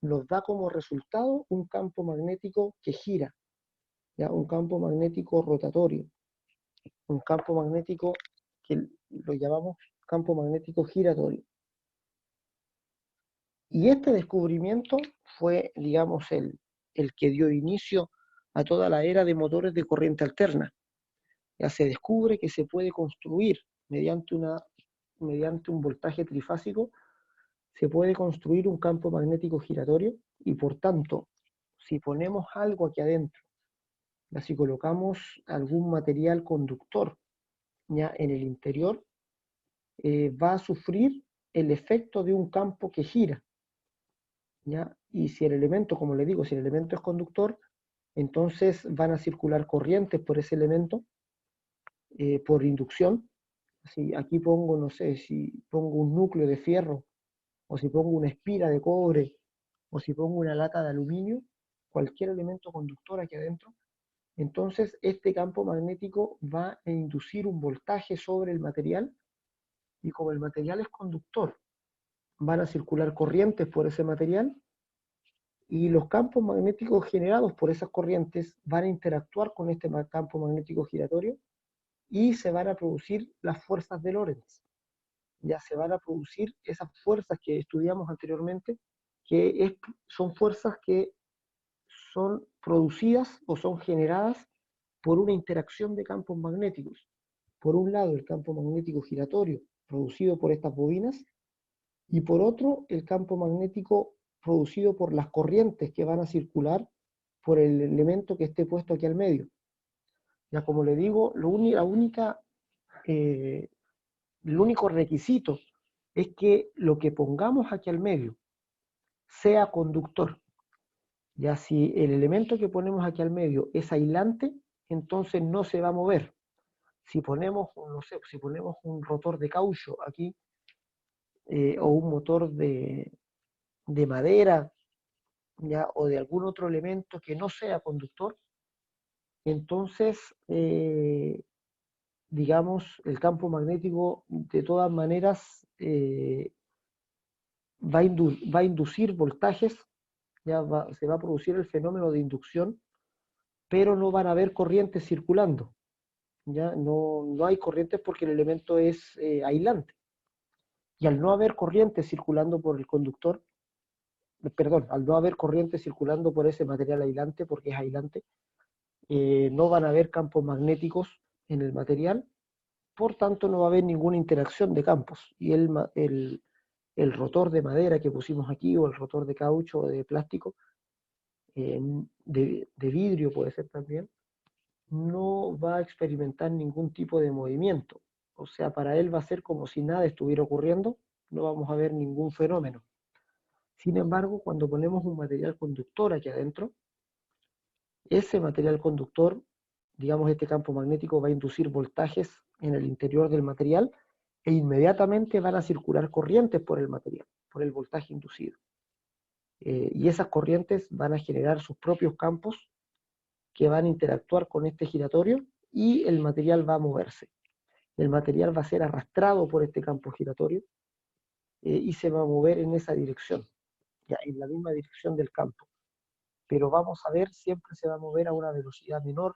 nos da como resultado un campo magnético que gira, ¿ya? Un campo magnético rotatorio, un campo magnético que lo llamamos campo magnético giratorio. Y este descubrimiento fue, digamos, el que dio inicio a toda la era de motores de corriente alterna. Ya se descubre que se puede construir mediante un voltaje trifásico, se puede construir un campo magnético giratorio y por tanto, si ponemos algo aquí adentro, ya si colocamos algún material conductor ya en el interior, va a sufrir el efecto de un campo que gira, ¿ya? Y si el elemento, como le digo, si el elemento es conductor, entonces van a circular corrientes por ese elemento, por inducción. Si aquí pongo, no sé, si pongo un núcleo de fierro, o si pongo una espira de cobre, o si pongo una lata de aluminio, cualquier elemento conductor aquí adentro, entonces este campo magnético va a inducir un voltaje sobre el material, y como el material es conductor, van a circular corrientes por ese material, Y los campos magnéticos generados por esas corrientes van a interactuar con este campo magnético giratorio y se van a producir las fuerzas de Lorentz. Ya se van a producir esas fuerzas que estudiamos anteriormente, son fuerzas que son producidas o son generadas por una interacción de campos magnéticos. Por un lado, el campo magnético giratorio producido por estas bobinas y por otro, el campo magnético producido por las corrientes que van a circular por el elemento que esté puesto aquí al medio. Ya como le digo, el único requisito es que lo que pongamos aquí al medio sea conductor. Ya si el elemento que ponemos aquí al medio es aislante, entonces no se va a mover. Si ponemos, no sé, si ponemos un rotor de caucho aquí, o un motor de madera, ya, o de algún otro elemento que no sea conductor, entonces, digamos, el campo magnético de todas maneras va a inducir voltajes, se va a producir el fenómeno de inducción, pero no van a haber corrientes circulando. ¿Ya? No hay corrientes porque el elemento es aislante. Y al no haber corrientes circulando por el conductor, perdón, al no haber corrientes circulando por ese material aislante, porque es aislante, no van a haber campos magnéticos en el material, por tanto no va a haber ninguna interacción de campos. Y el rotor de madera que pusimos aquí, o el rotor de caucho o de plástico, de vidrio puede ser también, no va a experimentar ningún tipo de movimiento. O sea, para él va a ser como si nada estuviera ocurriendo, no vamos a ver ningún fenómeno. Sin embargo, cuando ponemos un material conductor aquí adentro, ese material conductor, digamos, este campo magnético va a inducir voltajes en el interior del material e inmediatamente van a circular corrientes por el material, por el voltaje inducido. Y esas corrientes van a generar sus propios campos que van a interactuar con este giratorio y el material va a moverse. El material va a ser arrastrado por este campo giratorio y se va a mover en esa dirección, ya en la misma dirección del campo. Pero vamos a ver, siempre se va a mover a una velocidad menor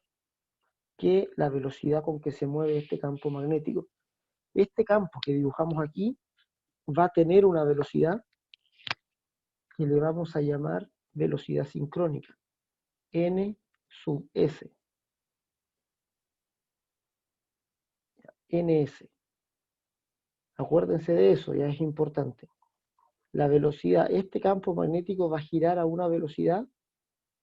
que la velocidad con que se mueve este campo magnético. Este campo que dibujamos aquí va a tener una velocidad que le vamos a llamar velocidad sincrónica, n sub s, ns. Acuérdense de eso, ya es importante. La velocidad, este campo magnético va a girar a una velocidad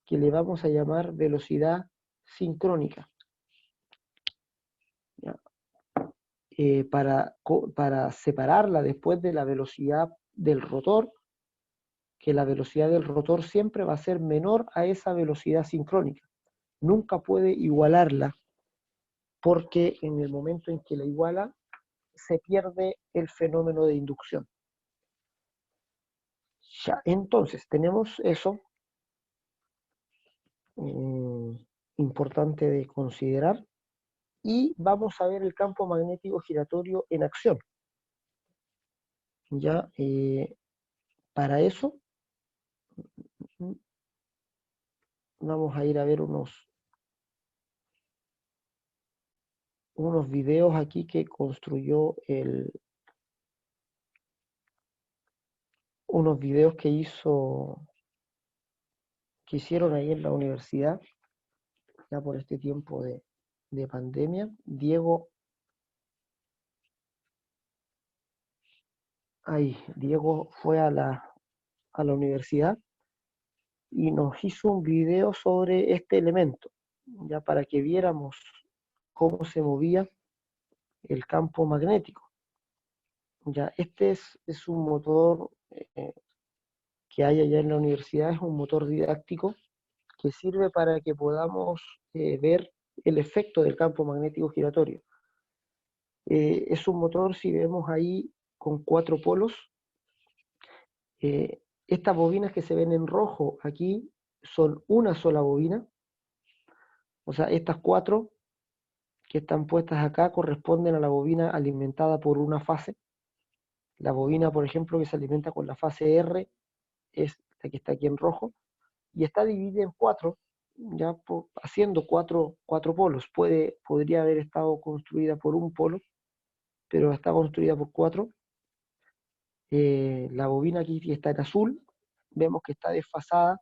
que le vamos a llamar velocidad sincrónica. Para separarla después de la velocidad del rotor, que la velocidad del rotor siempre va a ser menor a esa velocidad sincrónica. Nunca puede igualarla, porque en el momento en que la iguala, se pierde el fenómeno de inducción. Ya, entonces, tenemos eso importante de considerar, y vamos a ver el campo magnético giratorio en acción. Ya, para eso vamos a ir a ver unos videos aquí que construyó unos videos que hicieron ahí en la universidad, ya por este tiempo de pandemia. Diego fue a la universidad y nos hizo un video sobre este elemento, ya para que viéramos cómo se movía el campo magnético. Ya, este es un motor que hay allá en la universidad, es un motor didáctico que sirve para que podamos ver el efecto del campo magnético giratorio. Es un motor, si vemos ahí, con 4 polos. Estas bobinas que se ven en rojo aquí son una sola bobina. O sea, estas 4 que están puestas acá corresponden a la bobina alimentada por una fase. La bobina, por ejemplo, que se alimenta con la fase R es la que está aquí en rojo. y está dividida en cuatro, ya haciendo cuatro polos. Podría haber estado construida por un polo, pero está construida por cuatro. La bobina aquí que está en azul, vemos que está desfasada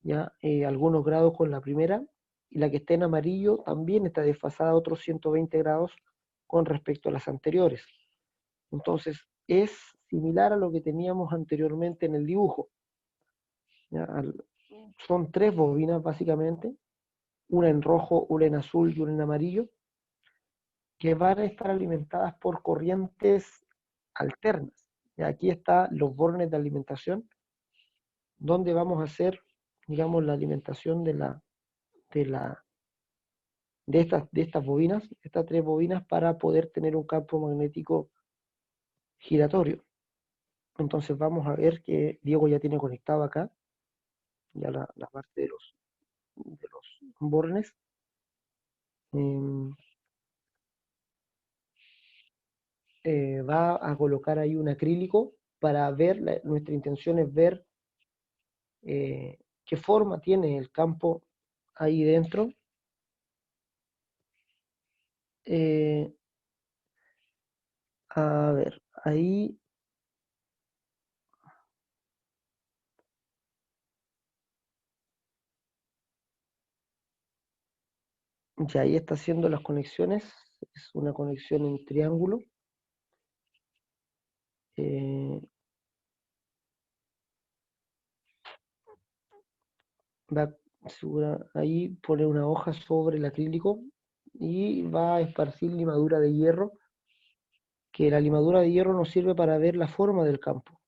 ya algunos grados con la primera, y la que está en amarillo también está desfasada otros 120 grados con respecto a las anteriores. Entonces es similar a lo que teníamos anteriormente en el dibujo. ¿Ya? Son tres bobinas básicamente, una en rojo, una en azul y una en amarillo, que van a estar alimentadas por corrientes alternas. Y aquí están los bornes de alimentación, donde vamos a hacer, digamos, la alimentación de, la, de estas bobinas, estas tres bobinas, para poder tener un campo magnético giratorio. Entonces vamos a ver que Diego ya tiene conectado acá, ya la parte de los bornes. Va a colocar ahí un acrílico para ver, nuestra intención es ver qué forma tiene el campo ahí dentro. Eh, a ver, ahí ya ahí está haciendo las conexiones, es una conexión en triángulo. Eh, va ahí pone una hoja sobre el acrílico y va a esparcir limadura de hierro, que la limadura de hierro nos sirve para ver la forma del campo.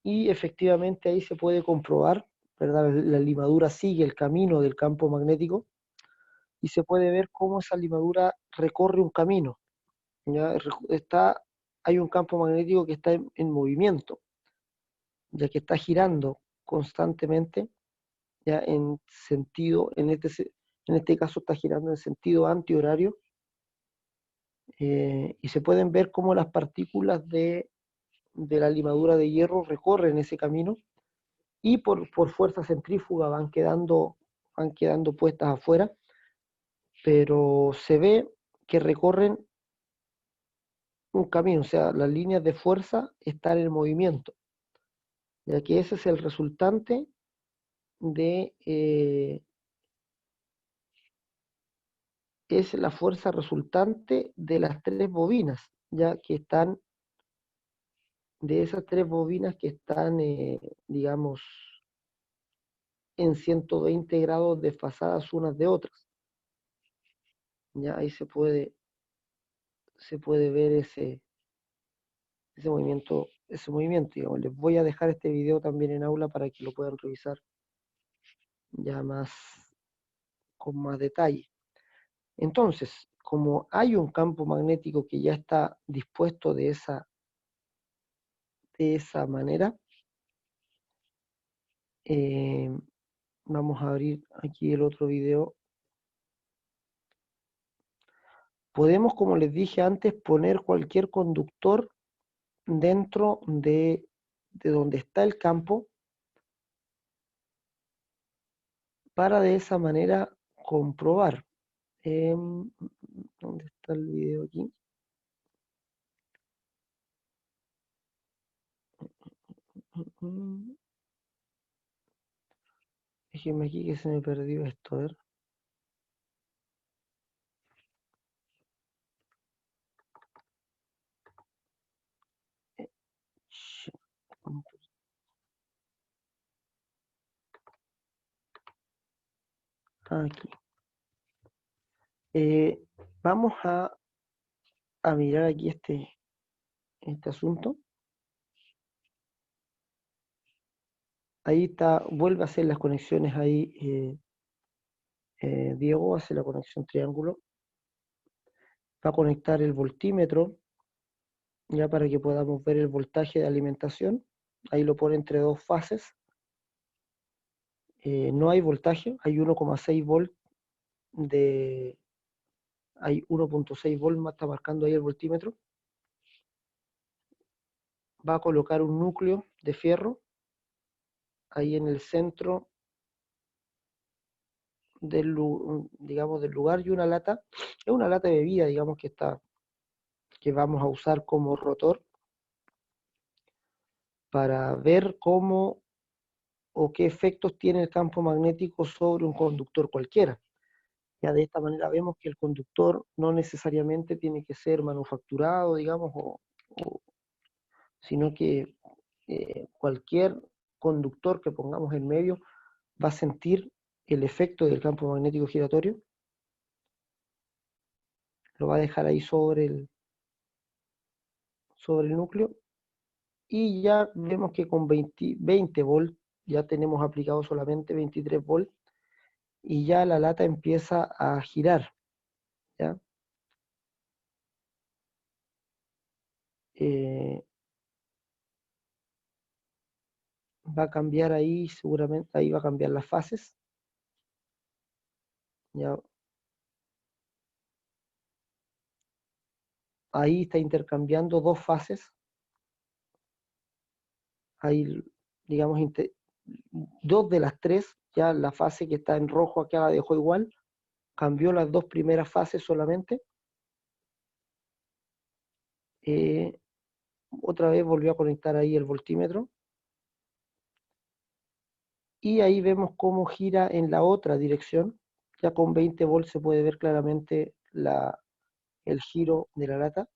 Y efectivamente ahí se puede comprobar, ¿verdad? La limadura sigue el camino del campo magnético y se puede ver cómo esa limadura recorre un camino. ¿Ya? Hay un campo magnético que está en movimiento, ya que está girando constantemente, ya en sentido, en este caso está girando en sentido antihorario, y se pueden ver cómo las partículas de la limadura de hierro recorren ese camino y por fuerza centrífuga van quedando puestas afuera, pero se ve que recorren un camino, o sea, las líneas de fuerza están en movimiento, ya que ese es el resultante de, es la fuerza resultante de las tres bobinas, ya que están, de esas tres bobinas que están, digamos, en 120 grados desfasadas unas de otras. Ya ahí se puede ver ese movimiento, digamos. Les voy a dejar este video también en aula para que lo puedan revisar ya con más detalle. Entonces, como hay un campo magnético que ya está dispuesto de esa manera, vamos a abrir aquí el otro video. Podemos, como les dije antes, poner cualquier conductor dentro de donde está el campo, para de esa manera comprobar. ¿Dónde está el video aquí? Déjenme aquí que se me perdió esto, a ver. Aquí. Vamos a mirar aquí este asunto. Ahí está, vuelve a hacer las conexiones ahí, Diego hace la conexión triángulo. Va a conectar el voltímetro, ya para que podamos ver el voltaje de alimentación. Ahí lo pone entre dos fases. No hay voltaje, hay 1,6 volt hay 1,6 volt, está marcando ahí el voltímetro. va a colocar un núcleo de fierro ahí en el centro digamos, del lugar, y una lata, es una lata de bebida, digamos, que vamos a usar como rotor para ver cómo o qué efectos tiene el campo magnético sobre un conductor cualquiera. Ya de esta manera vemos que el conductor no necesariamente tiene que ser manufacturado, digamos, sino que cualquier conductor que pongamos en medio va a sentir el efecto del campo magnético giratorio, lo va a dejar ahí sobre el núcleo, y ya vemos que con 20 volts ya tenemos aplicado solamente 23 volts, y ya la lata empieza a girar, ¿ya? Eh, va a cambiar ahí, seguramente ahí va a cambiar las fases, ¿ya? Ahí está intercambiando dos fases, ahí digamos dos de las tres, ya la fase que está en rojo acá la dejó igual, cambió las dos primeras fases solamente, eh, otra vez volvió a conectar ahí el voltímetro, y ahí vemos cómo gira en la otra dirección. Ya con 20 volts se puede ver claramente el giro de la lata,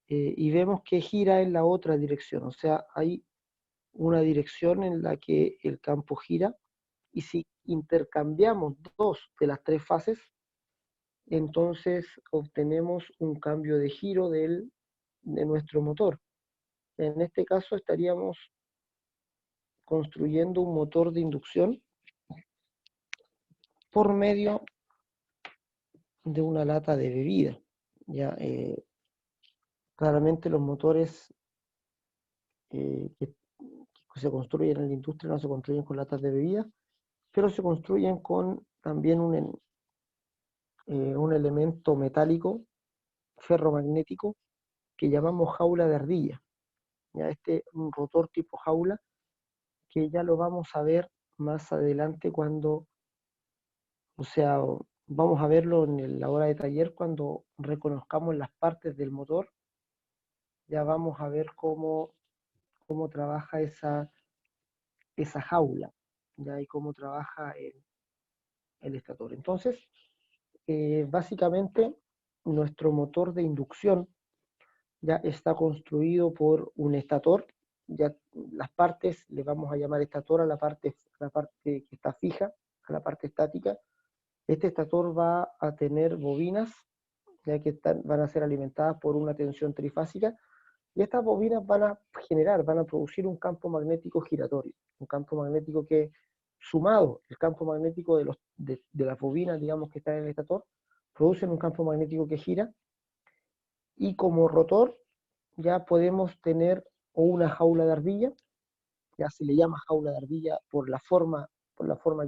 y vemos que gira en la otra dirección, o sea, hay una dirección en la que el campo gira, y si intercambiamos dos de las tres fases, entonces obtenemos un cambio de giro de nuestro motor. En este caso estaríamos construyendo un motor de inducción por medio de una lata de bebida. Ya, claramente los motores que se construyen en la industria no se construyen con latas de bebida, pero se construyen con también un elemento metálico ferromagnético que llamamos jaula de ardilla. Ya, este es un rotor tipo jaula que ya lo vamos a ver más adelante cuando, o sea, vamos a verlo en la hora de taller cuando reconozcamos las partes del motor. Ya vamos a ver cómo trabaja esa jaula, ya, y cómo trabaja el estator. Entonces, básicamente, nuestro motor de inducción ya está construido por un estator. Ya las partes le vamos a llamar estator a la parte que está fija, a la parte estática. Este estator va a tener bobinas, ya que van a ser alimentadas por una tensión trifásica, y estas bobinas van a producir un campo magnético giratorio, un campo magnético que, sumado el campo magnético de las bobinas, digamos, que están en el estator, producen un campo magnético que gira, y como rotor ya podemos tener o una jaula de ardilla, ya se le llama jaula de ardilla por la forma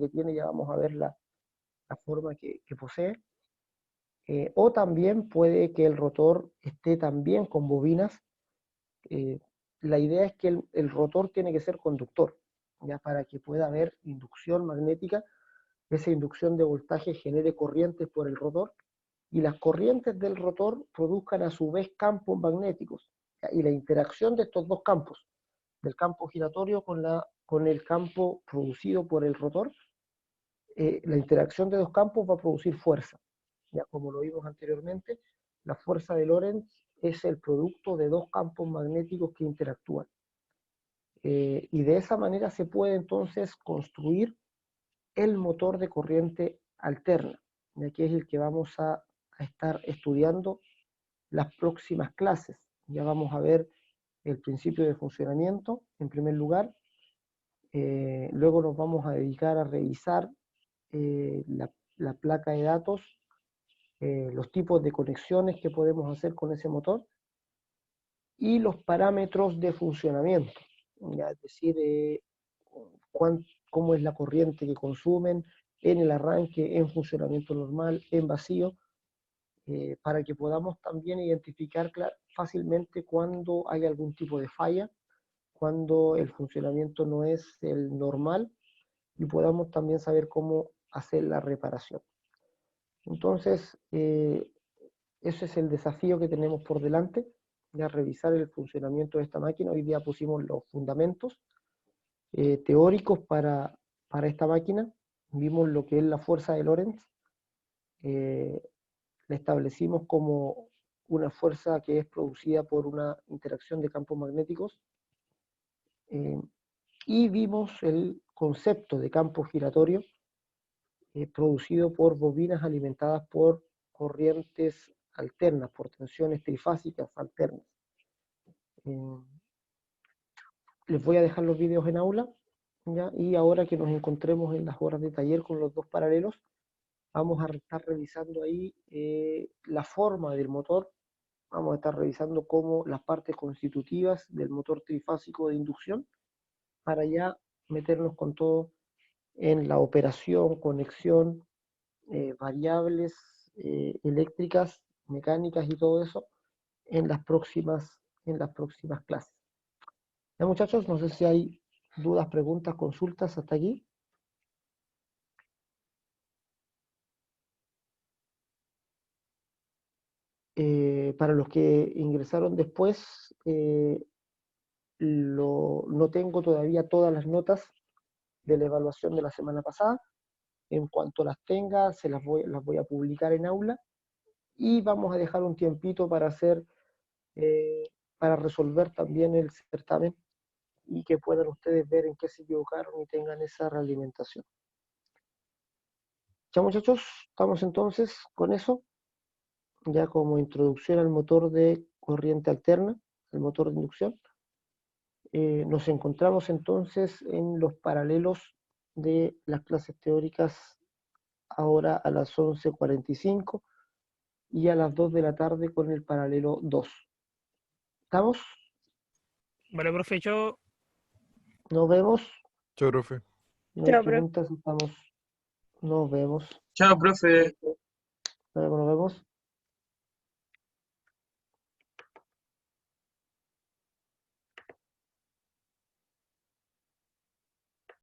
que tiene, ya vamos a ver la forma que posee, o también puede que el rotor esté también con bobinas. eh, la idea es que el rotor tiene que ser conductor, ya para que pueda haber inducción magnética, esa inducción de voltaje genere corrientes por el rotor, y las corrientes del rotor produzcan a su vez campos magnéticos, ¿ya? Y la interacción de estos dos campos, del campo giratorio con el campo producido por el rotor, la interacción de dos campos va a producir fuerza. Ya como lo vimos anteriormente, la fuerza de Lorentz es el producto de dos campos magnéticos que interactúan. Y de esa manera se puede entonces construir el motor de corriente alterna, ya que es el que vamos a estar estudiando las próximas clases. Ya vamos a ver el principio de funcionamiento en primer lugar, luego nos vamos a dedicar a revisar la placa de datos, los tipos de conexiones que podemos hacer con ese motor y los parámetros de funcionamiento, ¿ya? Es decir, cómo es la corriente que consumen en el arranque, en funcionamiento normal, en vacío, para que podamos también identificar fácilmente cuando hay algún tipo de falla, cuando el funcionamiento no es el normal y podamos también saber cómo hacer la reparación. Entonces, ese es el desafío que tenemos por delante, de revisar el funcionamiento de esta máquina. Hoy día pusimos los fundamentos teóricos para esta máquina, vimos lo que es la fuerza de Lorentz, la establecimos como una fuerza que es producida por una interacción de campos magnéticos, y vimos el concepto de campo giratorio producido por bobinas alimentadas por corrientes alternas, por tensiones trifásicas alternas. Les voy a dejar los vídeos en aula, ¿ya? Y ahora que nos encontremos en las horas de taller con los dos paralelos, vamos a estar revisando ahí la forma del motor, vamos a estar revisando cómo las partes constitutivas del motor trifásico de inducción, para ya meternos con todo en la operación, conexión, variables eléctricas, mecánicas y todo eso en las próximas clases. Ya, muchachos, no sé si hay dudas, preguntas, consultas hasta aquí. Para los que ingresaron después, no tengo todavía todas las notas de la evaluación de la semana pasada. En cuanto las tenga, las voy a publicar en aula, y vamos a dejar un tiempito para hacer, para resolver también el certamen, y que puedan ustedes ver en qué se equivocaron y tengan esa realimentación. Ya, muchachos, estamos entonces con eso, ya como introducción al motor de corriente alterna, el motor de inducción. Nos encontramos entonces en los paralelos de las clases teóricas ahora a las 11:45 y a las 2 de la tarde con el paralelo 2. ¿Estamos? Vale, profe, yo. Nos vemos. Chao, profe. No hay Chao, profe. preguntas, estamos. Nos vemos. Chao, profe. Nos vemos.